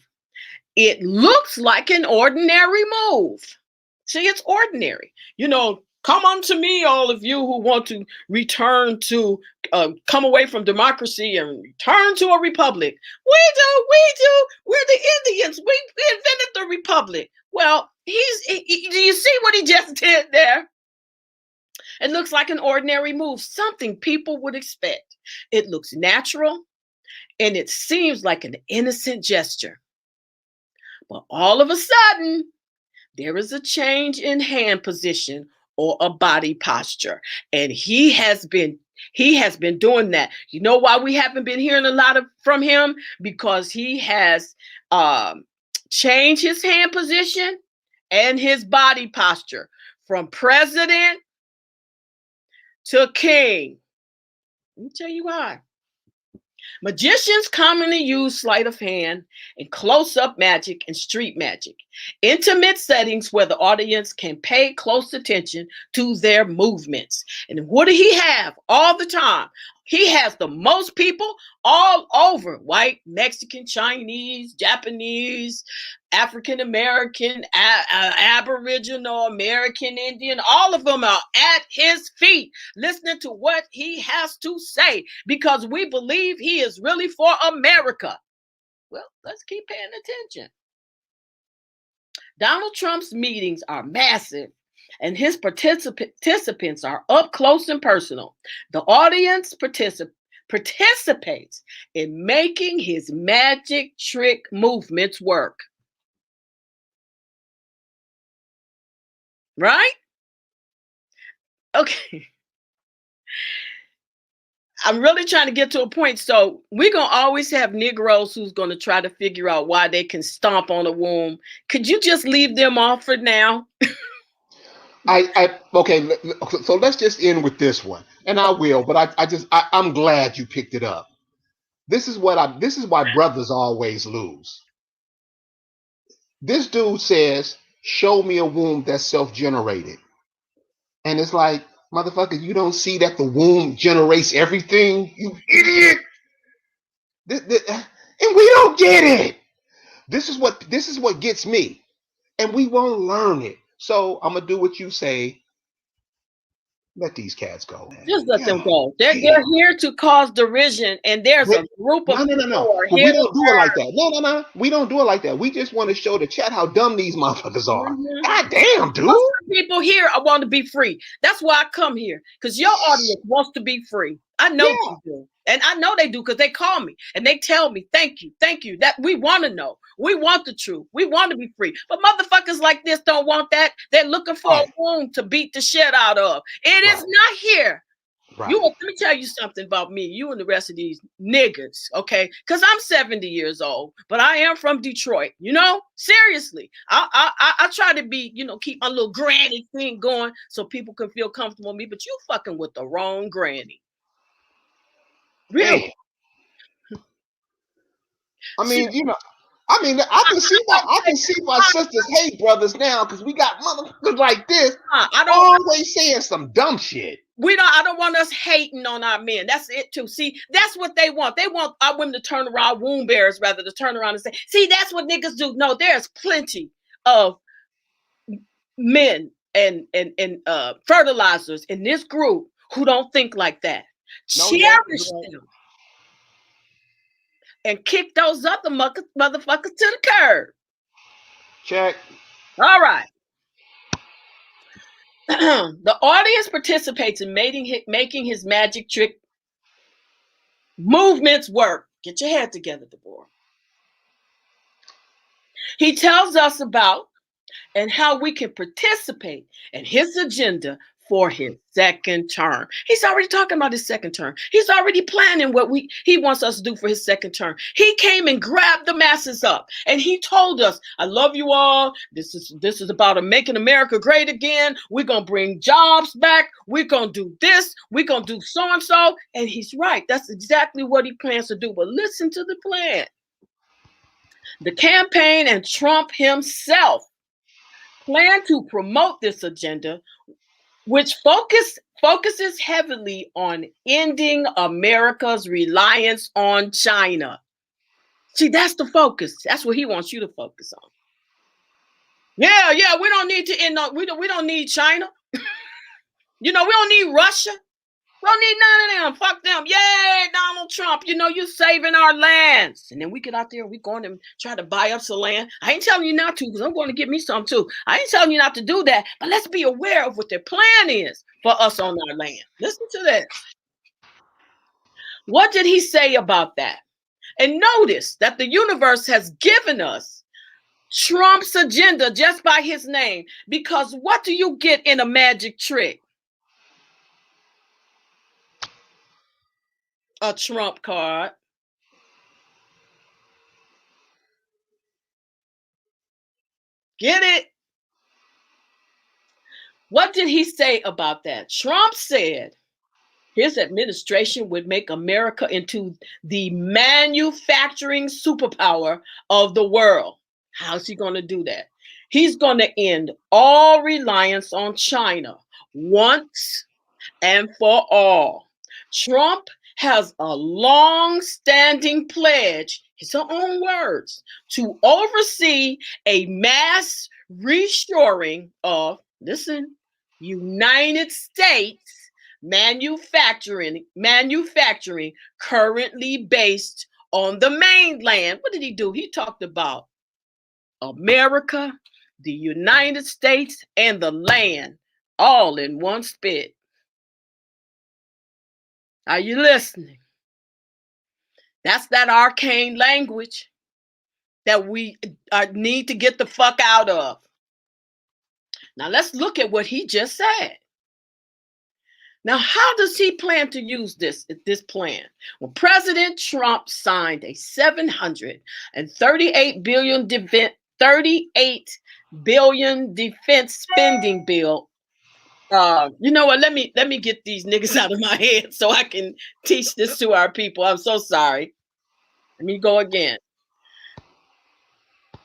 it looks like an ordinary move. See, it's ordinary. Come unto me, all of you who want to return to, come away from democracy and return to a republic. We do. We're the Indians. We invented the republic. Well, do you see what he just did there? It looks like an ordinary move, something people would expect. It looks natural, and it seems like an innocent gesture. But all of a sudden, there is a change in hand position or a body posture. And he has been doing that. You know why we haven't been hearing a lot from him? Because he has changed his hand position and his body posture from president to king. Let me tell you why. Magicians commonly use sleight of hand and close up magic and street magic, intimate settings where the audience can pay close attention to their movements. And what do he have all the time? He has the most people all over: white, Mexican, Chinese, Japanese, African American, Aboriginal, American Indian. All of them are at his feet listening to what he has to say because we believe he is really for America. Well, let's keep paying attention. Donald Trump's meetings are massive and his participants are up close and personal. The audience participates in making his magic trick movements work. Right? Okay. I'm really trying to get to a point. So we're going to always have Negroes who's going to try to figure out why they can stomp on a womb. Could you just leave them off for now? Okay. So let's just end with this one, and I will. But I'm glad you picked it up. This is why brothers always lose. This dude says, "Show me a womb that's self-generated," and it's like, motherfucker, you don't see that the womb generates everything, you idiot. And we don't get it. This is what gets me, and we won't learn it. So I'm gonna do what you say. Let these cats go, man. Just let them God go. They're damn. here to cause derision, and there's a group of No. people But here we to don't do it like that. No. We don't do it like that. We just want to show the chat how dumb these motherfuckers are. Mhm. God damn, dude. Most of the people here I want to be free. That's why I come here, because your audience wants to be free. I know you do. And I know they do because they call me and they tell me, thank you. That we want to know. We want the truth. We want to be free. But motherfuckers like this don't want that. They're looking for a wound to beat the shit out of. It is not here. Right. Let me tell you something about me, you and the rest of these niggas, okay? Because I'm 70 years old, but I am from Detroit, seriously. I try to be, keep my little granny thing going so people can feel comfortable with me, but you fucking with the wrong granny. Really? Hey. I mean, I can see why sisters hate brothers now, because we got motherfuckers like this always saying some dumb shit. I don't want us hating on our men. That's it too. See, that's what they want. They want our women to turn around, womb bearers rather, to turn around and say, see, that's what niggas do. No, there's plenty of men and fertilizers in this group who don't think like that. Cherish them and kick those other motherfuckers to the curb. Check. All right. The audience participates in making his magic trick movements work. Get your head together, Deborah. He tells us about and how we can participate in his agenda for his second term. He's already talking about his second term. He's already planning what he wants us to do for his second term. He came and grabbed the masses up and he told us, I love you all. This is about making America great again. We're going to bring jobs back. We're going to do this. We're going to do so-and-so. And he's right. That's exactly what he plans to do. But listen to the plan. The campaign and Trump himself plan to promote this agenda, which focuses heavily on ending America's reliance on China. See, that's the focus. That's what he wants you to focus on. Yeah, we don't need to end up. We don't need China. We don't need Russia. We don't need none of them. Fuck them. Yay, Donald Trump. You're saving our lands. And then we get out there and we going to try to buy up some land. I ain't telling you not to, because I'm going to get me some too. I ain't telling you not to do that. But let's be aware of what their plan is for us on our land. Listen to this. What did he say about that? And notice that the universe has given us Trump's agenda just by his name. Because what do you get in a magic trick? A Trump card. Get it? What did he say about that? Trump said His administration would make America into the manufacturing superpower of the world. How's he going to do that? He's going to end all reliance on China once and for all. Trump has a long-standing pledge, his own words, to oversee a mass reshoring of, listen, United States manufacturing currently based on the mainland. What did he do? He talked about America, the United States, and the land all in one spit. Are you listening? That's that arcane language that we need to get the fuck out of. Now let's look at what he just said. Now, how does he plan to use this plan? Well, President Trump signed a $738 billion defense spending bill. You know what? Let me get these niggas out of my head so I can teach this to our people. I'm so sorry. Let me go again.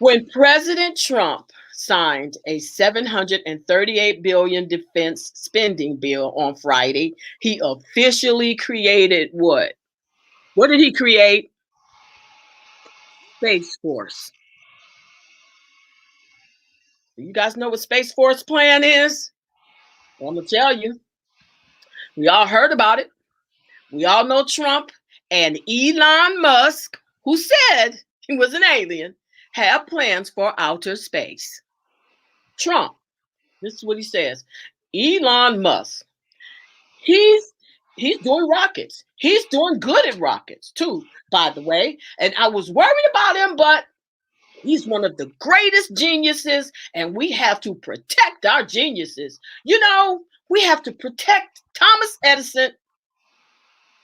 When President Trump signed a $738 billion defense spending bill on Friday, he officially created what? What did he create? Space Force. Do you guys know what Space Force plan is? Well, I'm going to tell you. We all heard about it. We all know Trump and Elon Musk, who said he was an alien, have plans for outer space. Trump, this is what he says. Elon Musk, he's doing rockets. He's doing good at rockets too, by the way. And I was worried about him, but he's one of the greatest geniuses, and we have to protect our geniuses. You know, we have to protect Thomas Edison.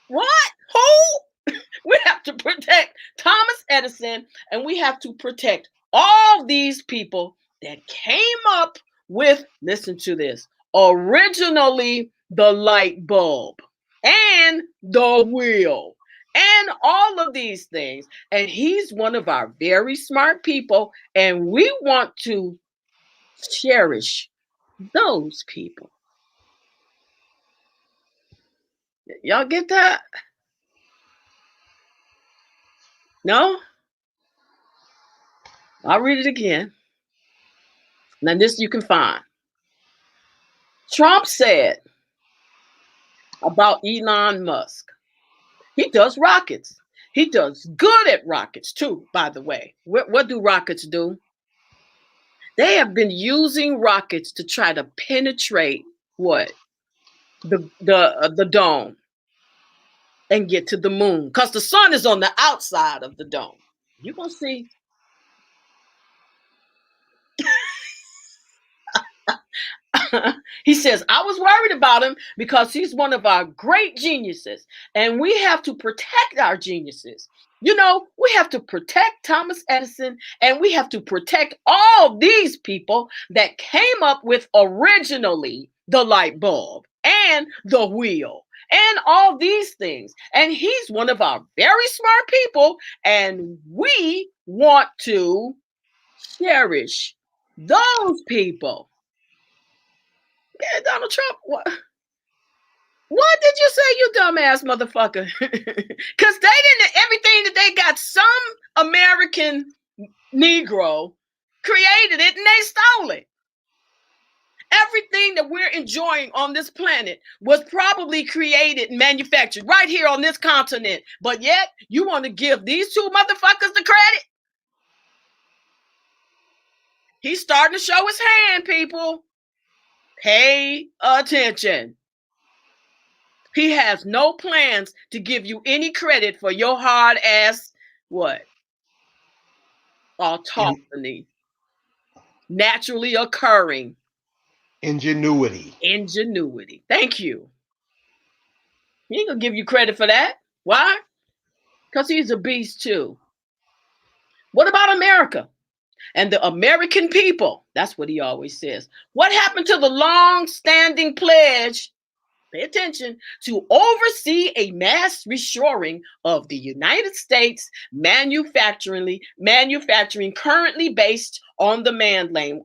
What? Who? We have to protect Thomas Edison, and we have to protect all these people that came up with, listen to this, originally the light bulb and the wheel and all of these things. And he's one of our very smart people, and we want to cherish those people. Y'all get that? No? I'll read it again. Now, this you can find. Trump said about Elon Musk, he does rockets. He does good at rockets too, by the way. What do rockets do? They have been using rockets to try to penetrate what? The dome and get to the moon, because the sun is on the outside of the dome. You're going to see. He says, I was worried about him because he's one of our great geniuses, and we have to protect our geniuses. You know, we have to protect Thomas Edison, and we have to protect all these people that came up with originally the light bulb and the wheel and all these things. And he's one of our very smart people, and we want to cherish those people. Yeah, Donald Trump, what did you say, you dumbass motherfucker? Because they didn't, everything that they got, some American Negro created it and they stole it. Everything that we're enjoying on this planet was probably created and manufactured right here on this continent. But yet, you want to give these two motherfuckers the credit? He's starting to show his hand, people. Pay attention. He has no plans to give you any credit for your hard ass, what? Autonomy. Naturally occurring. Ingenuity. Thank you. He ain't gonna give you credit for that. Why? Because he's a beast too. What about America? And the American people? That's what he always says. What happened to the long-standing pledge? pay attention, to oversee a mass reshoring of the United States manufacturing currently based on the mainland.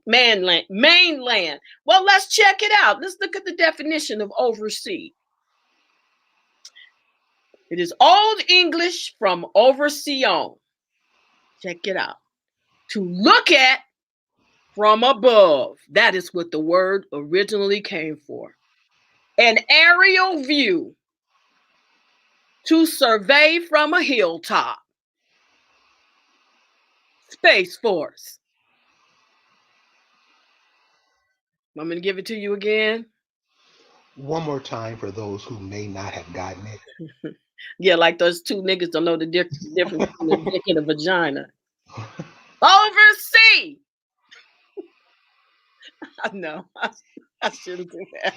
Well, let's check it out. Let's look at the definition of oversee. It is Old English from oversee on. Check it out. To look at from above. That is what the word originally came for. An aerial view. To survey from a hilltop. Space Force. Want me to give it to you again? One more time for those who may not have gotten it. Yeah, like those two niggas don't know the difference between a dick and a vagina. Oversee. I know. I shouldn't do that.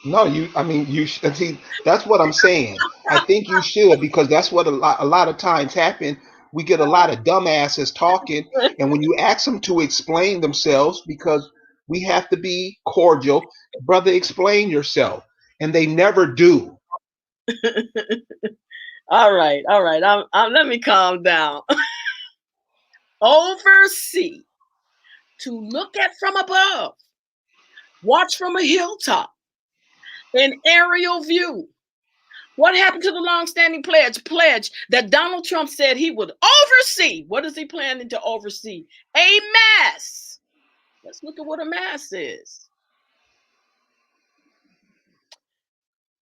No, you see, that's what I'm saying. I think you should, because that's what a lot of times happen. We get a lot of dumbasses talking, and when you ask them to explain themselves, because we have to be cordial, brother, explain yourself, and they never do. All right. Let me calm down. Oversee. To look at from above. Watch from a hilltop. An aerial view. What happened to the long-standing pledge that Donald Trump said he would oversee? What is he planning to oversee? A mass. Let's look at what a mass is.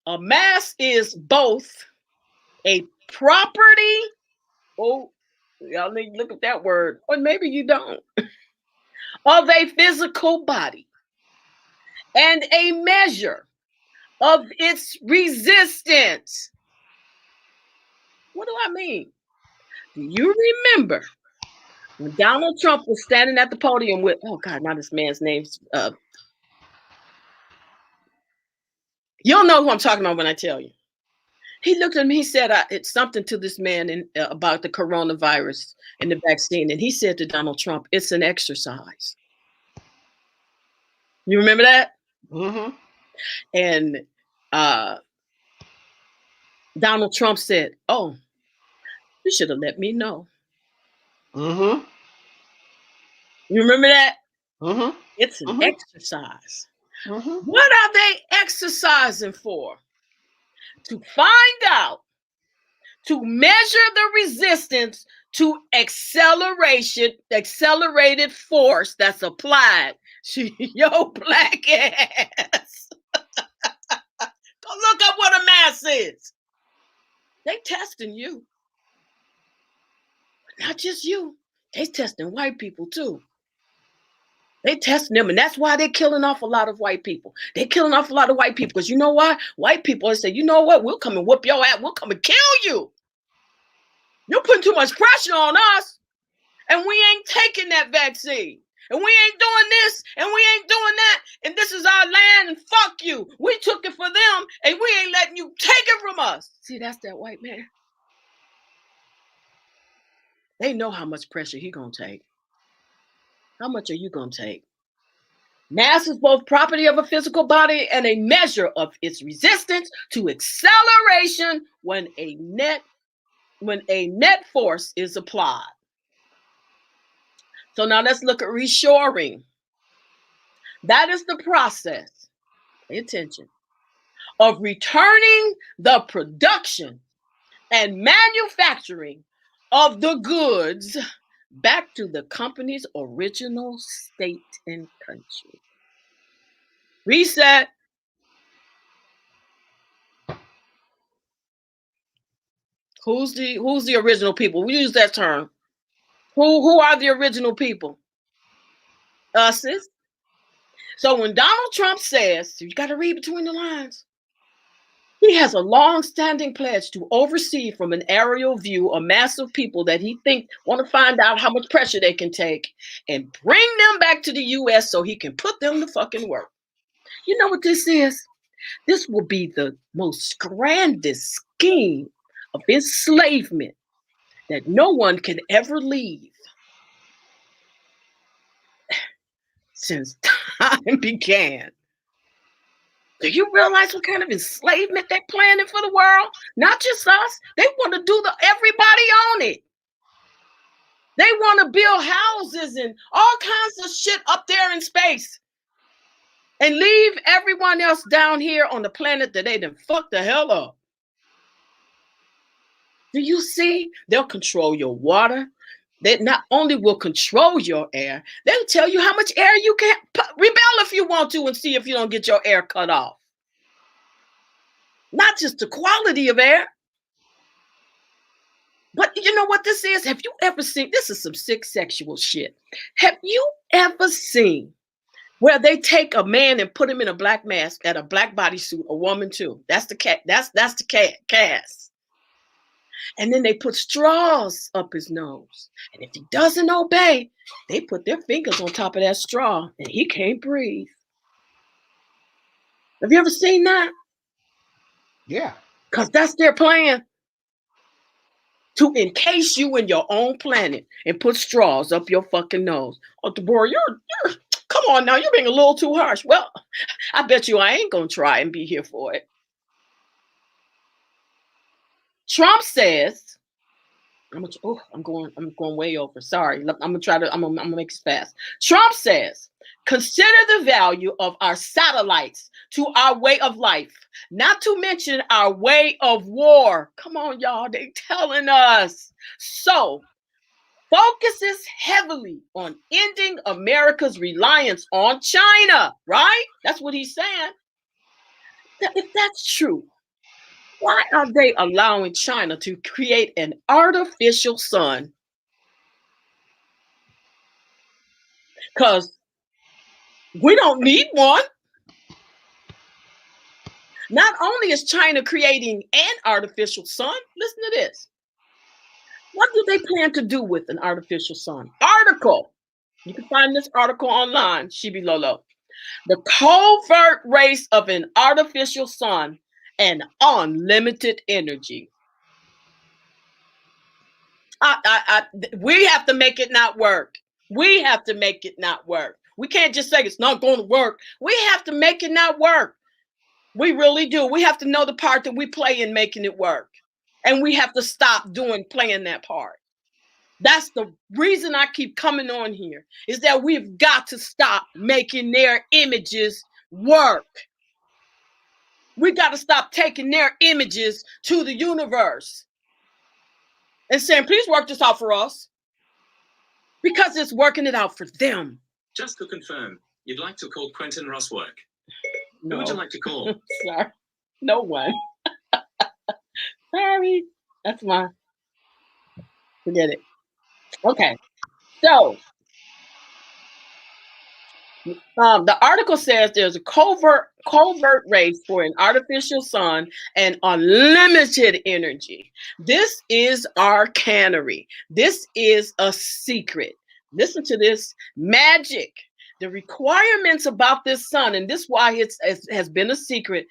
A mass is both a property. Oh, y'all need to look at that word. Or maybe you don't. Of a physical body. And a measure of its resistance. What do I mean? Do you remember when Donald Trump was standing at the podium with, oh God, now this man's name's, you'll know who I'm talking about when I tell you. He looked at me, he said, it's something to this man about the coronavirus and the vaccine. And he said to Donald Trump, it's an exercise. You remember that? Mm-hmm. And Donald Trump said, oh, you should have let me know. Mm-hmm. You remember that? Mm-hmm. It's an exercise. Mm-hmm. What are they exercising for? To find out, to measure the resistance to accelerated force that's applied to your black ass. Go look up what a mass is. They testing you. Not just you. They testing white people too. They testing them, and that's why they're killing off a lot of white people. They're killing off a lot of white people because you know why? White people say, you know what? We'll come and whoop your ass. We'll come and kill you. You're putting too much pressure on us, and we ain't taking that vaccine, and we ain't doing this, and we ain't doing that, and this is our land, and fuck you. We took it for them, and we ain't letting you take it from us. See, that's that white man. They know how much pressure he gonna take. How much are you gonna take? Mass is both property of a physical body and a measure of its resistance to acceleration when a net force is applied. So now let's look at reshoring. That is the process, pay attention, of returning the production and manufacturing of the goods back to the company's original state and country. Reset. Who's the original people? We use that term. Who are the original people? Us. So when Donald Trump says, you got to read between the lines, he has a long-standing pledge to oversee from an aerial view a mass of people that he thinks want to find out how much pressure they can take and bring them back to the U.S. so he can put them to fucking work. You know what this is? This will be the most grandest scheme of enslavement that no one can ever leave since time began. Do you realize what kind of enslavement they're planning for the world? Not just us. They want to do everybody on it. They want to build houses and all kinds of shit up there in space and leave everyone else down here on the planet that they done fucked the hell up. Do you see? They'll control your water. They not only will control your air, they'll tell you how much air you can rebel if you want to and see if you don't get your air cut off. Not just the quality of air. But you know what this is? Have you ever seen, this is some sick sexual shit. Have you ever seen where they take a man and put him in a black mask at a black bodysuit, a woman too? That's the cast. And then they put straws up his nose. And if he doesn't obey, they put their fingers on top of that straw and he can't breathe. Have you ever seen that? Yeah. Because that's their plan. To encase you in your own planet and put straws up your fucking nose. Oh, Deborah, you're come on now, you're being a little too harsh. Well, I bet you I ain't gonna try and be here for it. Trump says, I'm going way over. Sorry. I'm gonna make this fast. Trump says, consider the value of our satellites to our way of life, not to mention our way of war. Come on, y'all. They telling us. So focuses heavily on ending America's reliance on China, right? That's what he's saying. If that's true, why are they allowing China to create an artificial sun? Because we don't need one. Not only is China creating an artificial sun, listen to this. What do they plan to do with an artificial sun? Article. You can find this article online, Shibi Lolo. The covert race of an artificial sun and unlimited energy. We have to make it not work. We have to make it not work. We can't just say it's not going to work. We have to make it not work. We really do. We have to know the part that we play in making it work. And we have to stop playing that part. That's the reason I keep coming on here, is that we've got to stop making their images work. We got to stop taking their images to the universe and saying, please work this out for us, because it's working it out for them. Just to confirm, you'd like to call Quentin Rosswork? No. Who would you like to call? Sorry. No one. Sorry. That's my. Forget it. Okay. So, the article says there's a covert race for an artificial sun and unlimited energy. This is arcanery. This is a secret. Listen to this. Magic. The requirements about this sun, and this is why it has been a secret.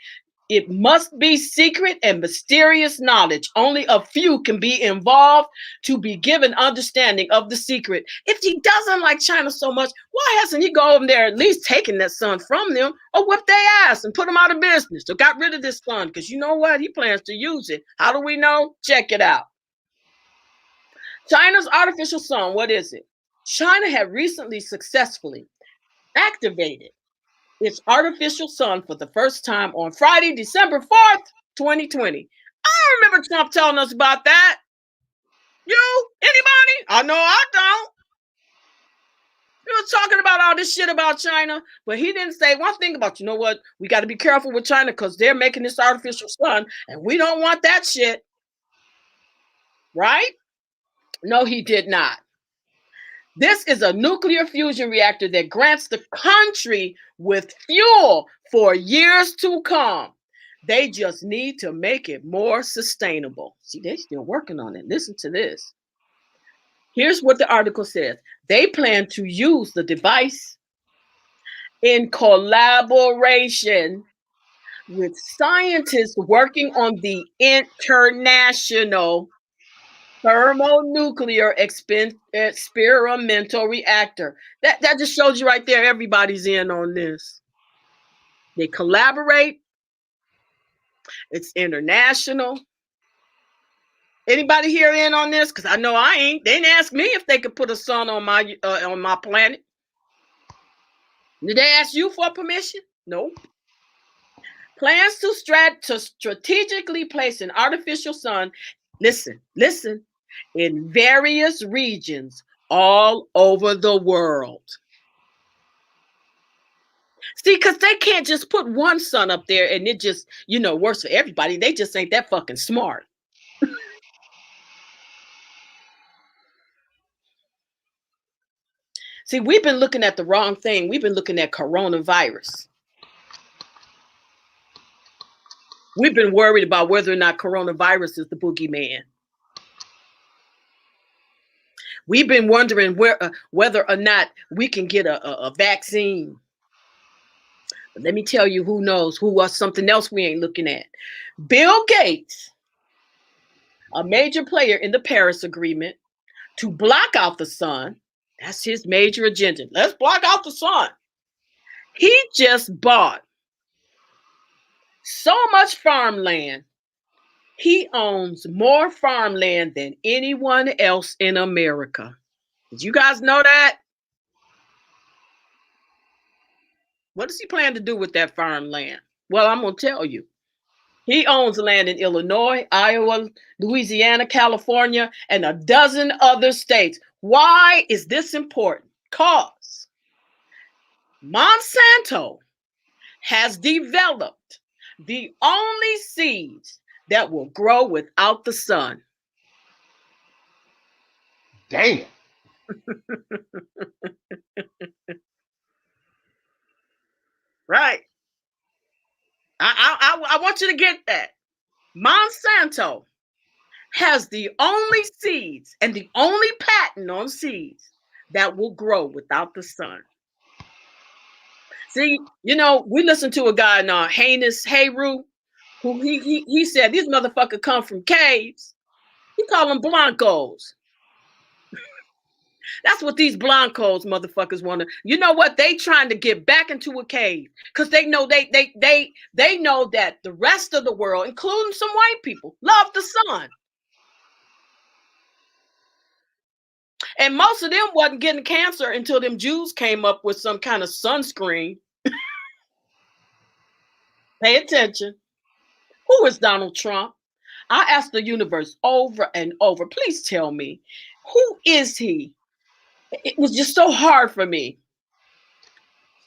It must be secret and mysterious knowledge. Only a few can be involved to be given understanding of the secret. If he doesn't like China so much, why hasn't he gone over there at least taken that sun from them, or whipped their ass and put them out of business, or got rid of this sun? Because you know what? He plans to use it. How do we know? Check it out. China's artificial sun, what is it? China had recently successfully activated its artificial sun for the first time on Friday, December 4th, 2020. I remember Trump telling us about that. You? Anybody? I know I don't. He was talking about all this shit about China, but he didn't say one thing about, you know what, we got to be careful with China because they're making this artificial sun and we don't want that shit. Right? No, he did not. This is a nuclear fusion reactor that grants the country with fuel for years to come. They just need to make it more sustainable. See, they're still working on it. Listen to this. Here's what the article says. They plan to use the device in collaboration with scientists working on the International Thermonuclear Experimental Reactor. That just shows you right there, everybody's in on this. They collaborate. It's international. Anybody here in on this? Because I know I ain't. They didn't ask me if they could put a sun on my planet. Did they ask you for permission? No. Plans to strategically place an artificial sun, listen, in various regions all over the world. See, because they can't just put one sun up there and it just, works for everybody. They just ain't that fucking smart. See, we've been looking at the wrong thing. We've been looking at coronavirus. We've been worried about whether or not coronavirus is the boogeyman. We've been wondering whether or not we can get a vaccine. But let me tell you, who knows? Who was something else we ain't looking at? Bill Gates, a major player in the Paris Agreement, to block out the sun. That's his major agenda. Let's block out the sun. He just bought so much farmland. He owns more farmland than anyone else in America. Did you guys know that? What does he plan to do with that farmland? Well, I'm going to tell you. He owns land in Illinois, Iowa, Louisiana, California, and a dozen other states. Why is this important? Because Monsanto has developed the only seeds that will grow without the sun. Damn. Right. I want you to get that. Monsanto has the only seeds and the only patent on seeds that will grow without the sun. See, we listened to a guy named Heinous Hayru, who he said these motherfuckers come from caves. He called them Blancos. That's what these Blancos motherfuckers want to. You know what? They trying to get back into a cave because they know they know that the rest of the world, including some white people, love the sun. And most of them wasn't getting cancer until them Jews came up with some kind of sunscreen. Pay attention. Who is Donald Trump? I asked the universe over and over, please tell me, who is he? It was just so hard for me.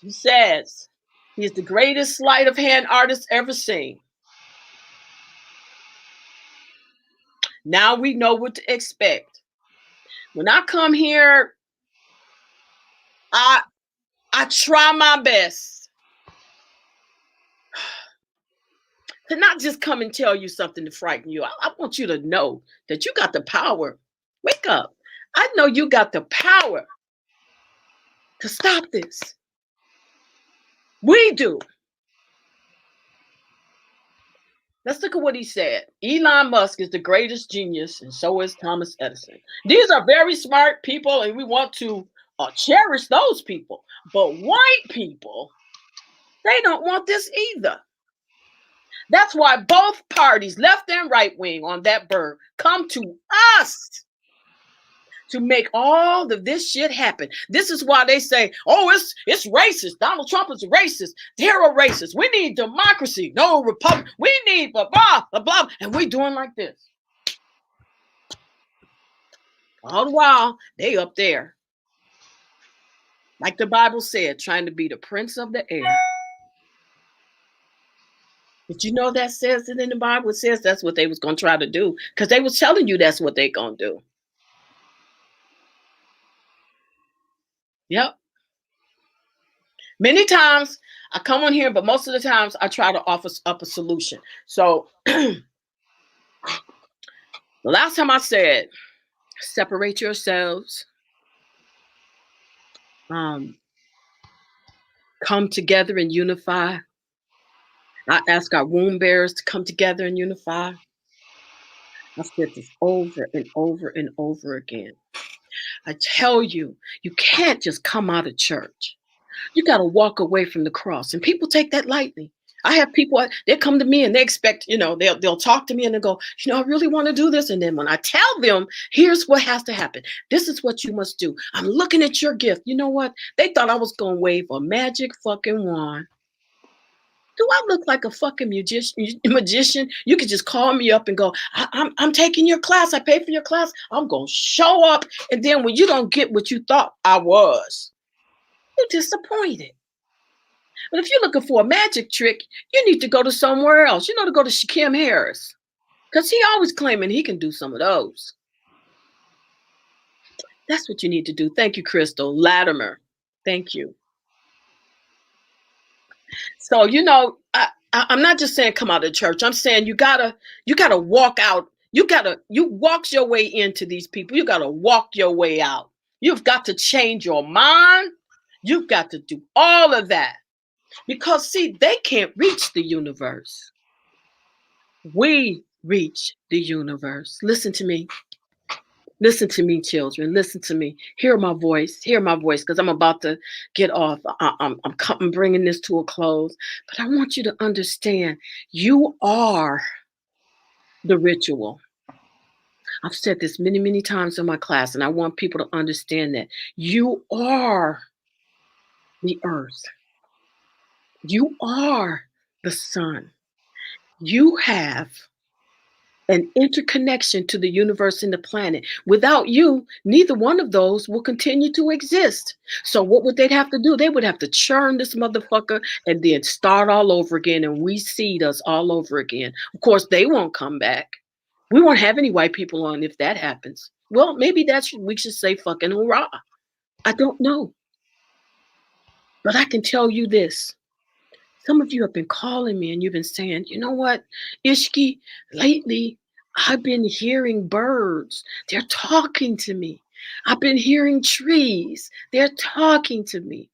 He says he is the greatest sleight of hand artist ever seen. Now we know what to expect. When I come here, I try my best to not just come and tell you something to frighten you. I want you to know that you got the power. Wake up. I know you got the power to stop this. We do. Let's look at what he said. Elon Musk is the greatest genius, and so is Thomas Edison. These are very smart people, and we want to cherish those people. But white people, they don't want this either. That's why both parties, left and right wing on that bird, come to us to make all of this shit happen. This is why they say, oh, it's racist. Donald Trump is a racist. They're a racist. We need democracy. No republic. We need blah, blah, blah, blah. And we're doing like this. All the while, they up there. Like the Bible said, trying to be the prince of the air. But you know that says it in the Bible. It says that's what they was going to try to do. Because they was telling you that's what they going to do. Yep. Many times I come on here, but most of the times I try to offer up a solution. So the last time I said, separate yourselves, come together and unify. I ask our womb bearers to come together and unify. I've said this over and over and over again. I tell you, you can't just come out of church. You got to walk away from the cross. And people take that lightly. I have people, they come to me and they expect, they'll talk to me and they go, I really want to do this. And then when I tell them, here's what has to happen. This is what you must do. I'm looking at your gift. You know what? They thought I was going to wave a magic fucking wand. Do I look like a fucking magician? You could just call me up and go, I'm taking your class. I paid for your class. I'm going to show up. And then when you don't get what you thought I was, you're disappointed. But if you're looking for a magic trick, you need to go to somewhere else. To go to Shakim Harris. Because he always claiming he can do some of those. That's what you need to do. Thank you, Crystal. Latimer. Thank you. So, I'm not just saying come out of church. I'm saying you gotta walk out. You walk your way into these people. You gotta walk your way out. You've got to change your mind. You've got to do all of that. Because, see, they can't reach the universe. We reach the universe. Listen to me. Listen to me, children. Listen to me. Hear my voice. Hear my voice, because I'm about to get off. I'm bringing this to a close. But I want you to understand, you are the ritual. I've said this many, many times in my class, and I want people to understand that. You are the earth. You are the sun. You have an interconnection to the universe and the planet. Without you, neither one of those will continue to exist. So what would they have to do? They would have to churn this motherfucker and then start all over again and reseed us all over again. Of course, they won't come back. We won't have any white people on if that happens. Well, maybe we should say fucking hurrah. I don't know. But I can tell you this. Some of you have been calling me and you've been saying, you know what, Ishki, lately I've been hearing birds. They're talking to me. I've been hearing trees. They're talking to me.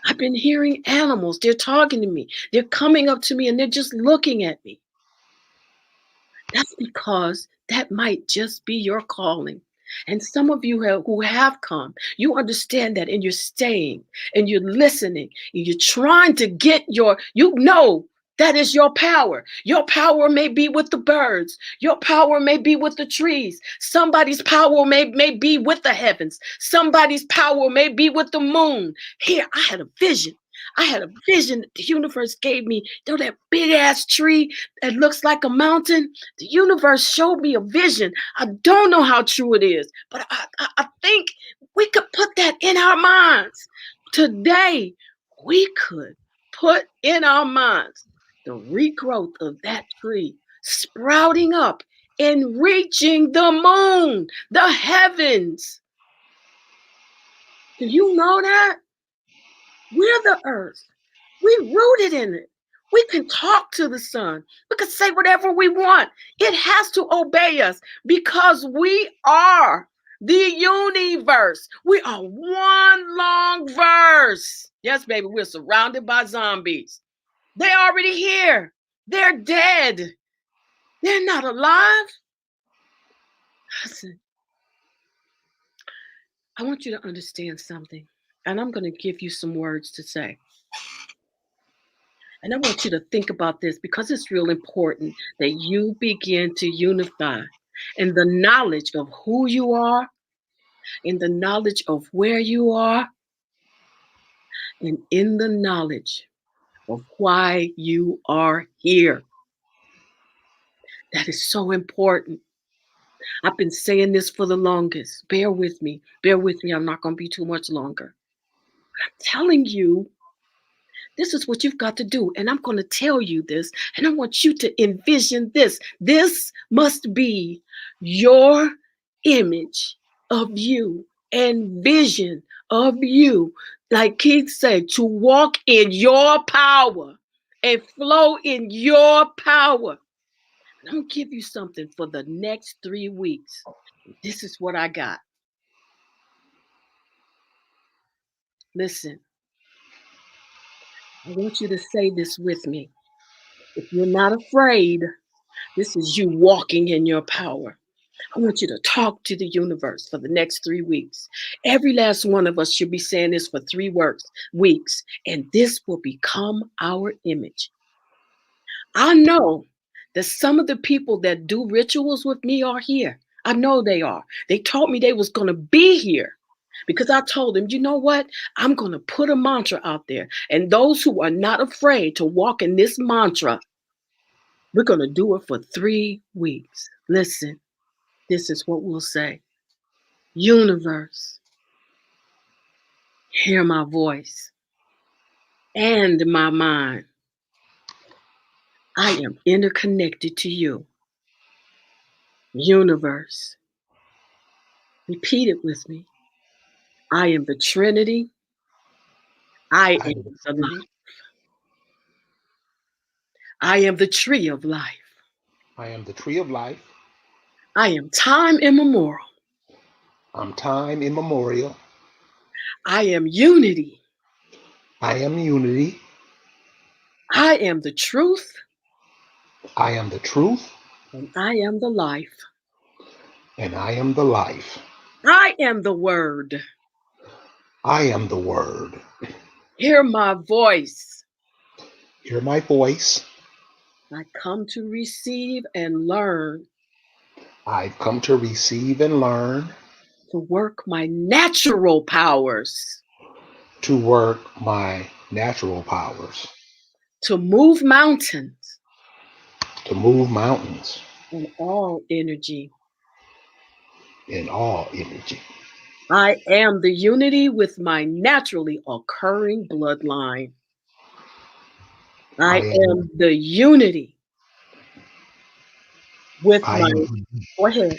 I've been hearing animals. They're talking to me. They're coming up to me and they're just looking at me. That's because that might just be your calling. And some of you who have come, you understand that, and you're staying and you're listening and you're trying to get that is your power. Your power may be with the birds. Your power may be with the trees. Somebody's power may be with the heavens. Somebody's power may be with the moon. Here, I had a vision. That the universe gave me. That big ass tree that looks like a mountain. The universe showed me a vision. I don't know how true it is, but I think we could put that in our minds. Today, we could put in our minds the regrowth of that tree sprouting up and reaching the moon, the heavens. Do you know that? We're the earth. We rooted in it. We can talk to the sun. We can say whatever we want. It has to obey us because we are the universe. We are one long verse. Yes, baby, we're surrounded by zombies. They're already here. They're dead. They're not alive. Listen, I want you to understand something, and I'm going to give you some words to say. And I want you to think about this because it's real important that you begin to unify in the knowledge of who you are, in the knowledge of where you are, and in the knowledge of why you are here. That is so important. I've been saying this for the longest. Bear with me. Bear with me. I'm not going to be too much longer. But I'm telling you, this is what you've got to do. And I'm going to tell you this. And I want you to envision this. This must be your image of you and vision of you. Like Keith said, to walk in your power and flow in your power. I'm going to give you something for the next 3 weeks. This is what I got. Listen, I want you to say this with me. If you're not afraid, this is you walking in your power. I want you to talk to the universe for the next 3 weeks. Every last one of us should be saying this for 3 weeks, and this will become our image. I know that some of the people that do rituals with me are here. I know they are. They told me they was going to be here because I told them, you know what? I'm going to put a mantra out there. And those who are not afraid to walk in this mantra, we're going to do it for 3 weeks. Listen, this is what we'll say. Universe, hear my voice and my mind. I am interconnected to you. Universe, repeat it with me. I am the Trinity. I I am the life. I am the tree of life. am the tree of life. I am time immemorial. I'm time immemorial. I am unity. I am unity. I am the truth. I am the truth. And I am the life. And I am the life. I am the word. I am the word. Hear my voice. Hear my voice. I come to receive and learn I've come to receive and learn, to work my natural powers, to work my natural powers, to move mountains to move mountains in all energy. in all energy. I am the unity with my naturally occurring bloodline. I am the unity with I my, am go ahead,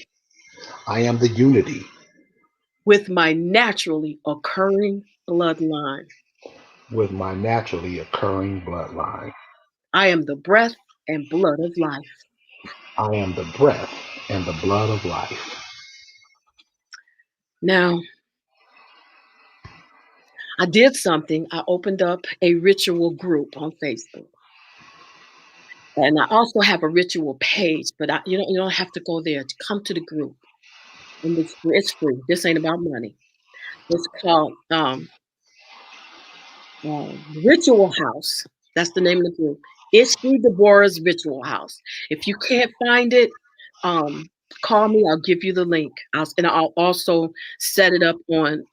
I am the unity with my naturally occurring bloodline. with my naturally occurring bloodline. I am the breath and blood of life. I am the breath and the blood of life. Now, I did something. I opened up a ritual group on Facebook. And I also have a ritual page, but you don't have to go there to come to the group. And it's free. This ain't about money. It's called Ritual House. That's the name of the group. Ishri Deborah's Ritual House. If you can't find it, call me. I'll give you the link. I'll also set it up on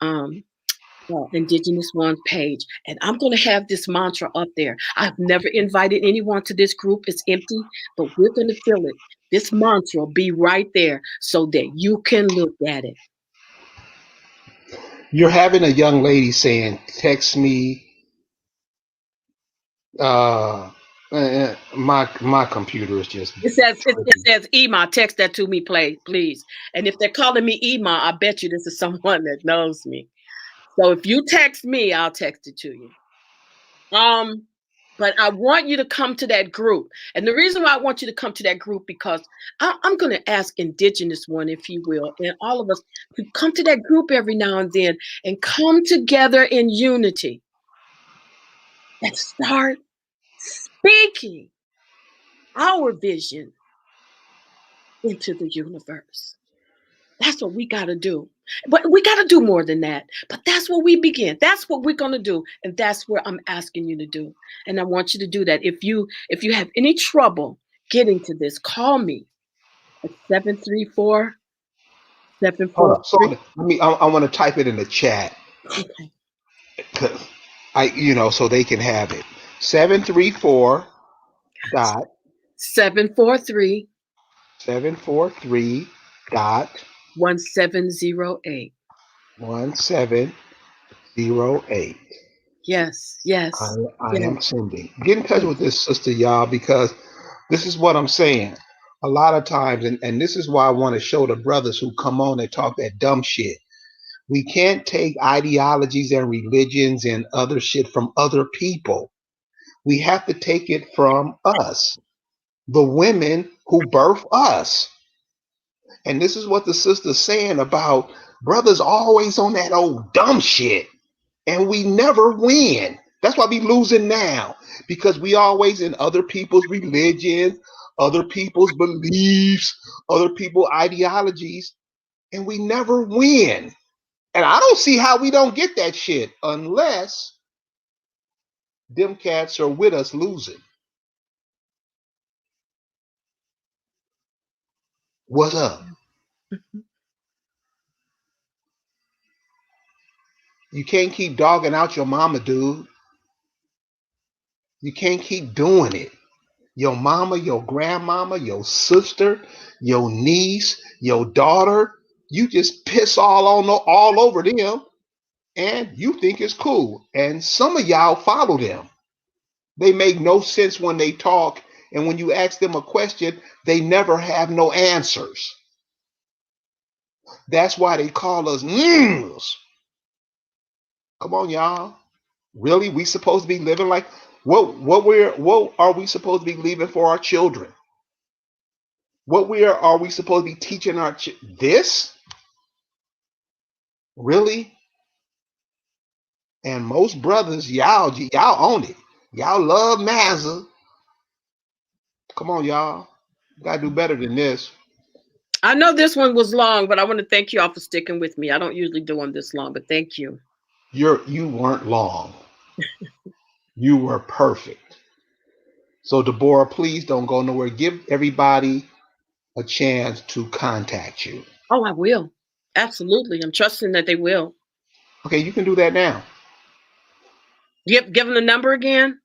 Indigenous One's page. And I'm going to have this mantra up there. I've never invited anyone to this group. It's empty, but we're going to fill it. This mantra will be right there so that you can look at it. You're having a young lady saying, text me. My computer is just. It says Ema. Text that to me, please. And if they're calling me Ema, I bet you this is someone that knows me. So if you text me, I'll text it to you. But I want you to come to that group. And the reason why I want you to come to that group, because I'm going to ask Indigenous One, if you will, and all of us to come to that group every now and then and come together in unity and start speaking our vision into the universe. That's what we got to do. But we got to do more than that. But that's where we begin. That's what we're going to do. And that's where I'm asking you to do. And I want you to do that. If you have any trouble getting to this, call me at 734-743. Hold on. So I want to type it in the chat. Okay. So they can have it. 734 dot 743 743 dot 1708. 1708. Yes. I am sending. Get in touch with this sister, y'all, because this is what I'm saying. A lot of times, and this is why I want to show the brothers who come on and talk that dumb shit. We can't take ideologies and religions and other shit from other people. We have to take it from us, the women who birth us. And this is what the sister's saying about brothers always on that old dumb shit. And we never win. That's why we losing now. Because we always in other people's religions, other people's beliefs, other people's ideologies, and we never win. And I don't see how we don't get that shit unless them cats are with us losing. What's up? You can't keep dogging out your mama, dude. You can't keep doing it. Your mama, your grandmama, your sister, your niece, your daughter, you just piss all over them and you think it's cool. And some of y'all follow them. They make no sense when they talk, and when you ask them a question, they never have no answers. That's why they call us mms. Come on, y'all. Really? We supposed to be living like what are we supposed to be leaving for our children? What are we supposed to be teaching our this? Really? And most brothers, y'all own it. Y'all love Mazza. Come on, y'all. You gotta do better than this. I know this one was long, but I want to thank you all for sticking with me. I don't usually do them this long, but thank you. You weren't long. You were perfect. So Deborah, please don't go nowhere. Give everybody a chance to contact you. Oh, I will. Absolutely. I'm trusting that they will. Okay, you can do that now. Give them the number again.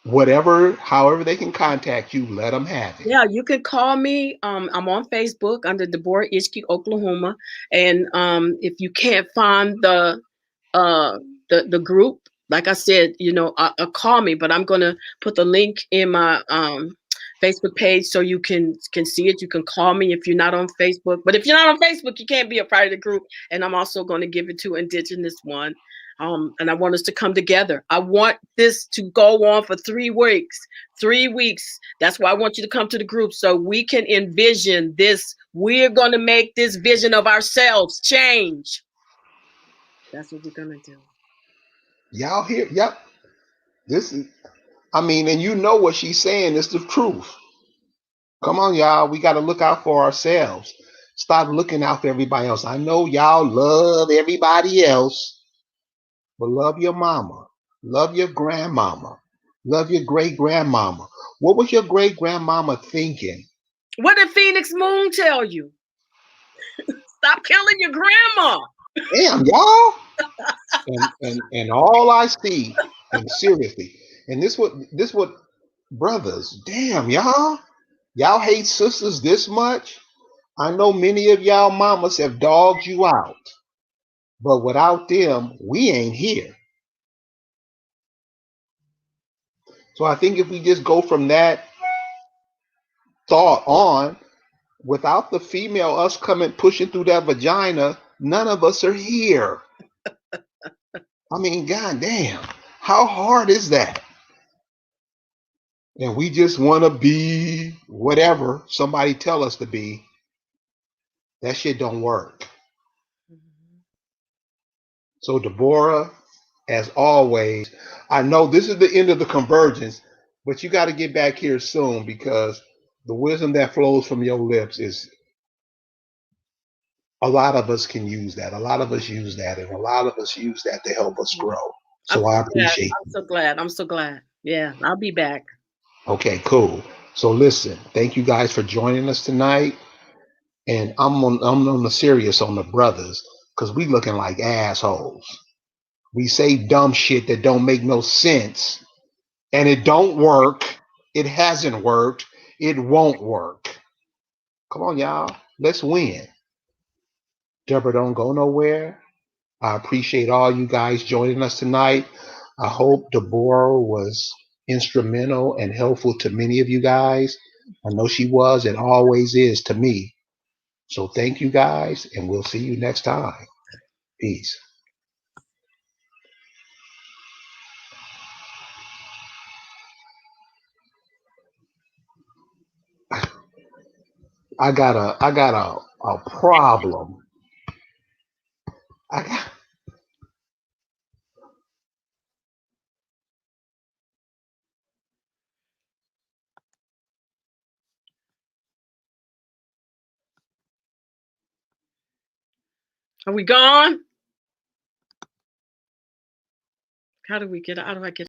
However they can contact you, let them have it. Yeah, you can call me. I'm on Facebook under Deborah Ishki, Oklahoma. And if you can't find the group, like I said, call me. But I'm gonna put the link in my Facebook page so you can see it. You can call me if you're not on Facebook. But if you're not on Facebook, you can't be a part of the group. And I'm also going to give it to Indigenous One. And I want us to come together. I want this to go on for 3 weeks. 3 weeks. That's why I want you to come to the group so we can envision this. We're going to make this vision of ourselves change. That's what we're going to do. Y'all hear? Yep. This is, and you know what she's saying is the truth. Come on, y'all. We got to look out for ourselves. Stop looking out for everybody else. I know y'all love everybody else, but love your mama. Love your grandmama. Love your great grandmama. What was your great grandmama thinking? What did Phoenix Moon tell you? Stop killing your grandma. Damn, y'all. and all I see, and seriously, and this what brothers, damn, y'all hate sisters this much. I know many of y'all mamas have dogged you out, but without them, we ain't here. So I think if we just go from that thought on, without the female us coming pushing through that vagina, none of us are here. God damn, how hard is that? And we just want to be whatever somebody tell us to be. That shit don't work. So Deborah, as always, I know this is the end of the convergence, but you got to get back here soon because the wisdom that flows from your lips is a lot of us can use that. A lot of us use that, and a lot of us use that to help us grow. So I appreciate I'm so glad. I'm so glad. Yeah, I'll be back. Okay, cool. So listen, thank you guys for joining us tonight. And I'm on the serious on the brothers because we looking like assholes. We say dumb shit that don't make no sense, and it don't work. It hasn't worked. It won't work. Come on, y'all. Let's win. Deborah, don't go nowhere. I appreciate all you guys joining us tonight. I hope Deborah was instrumental and helpful to many of you guys. I know she was and always is to me. So thank you guys, and we'll see you next time. Peace. I got a problem. I got Are we gone? How do we get? How do I get?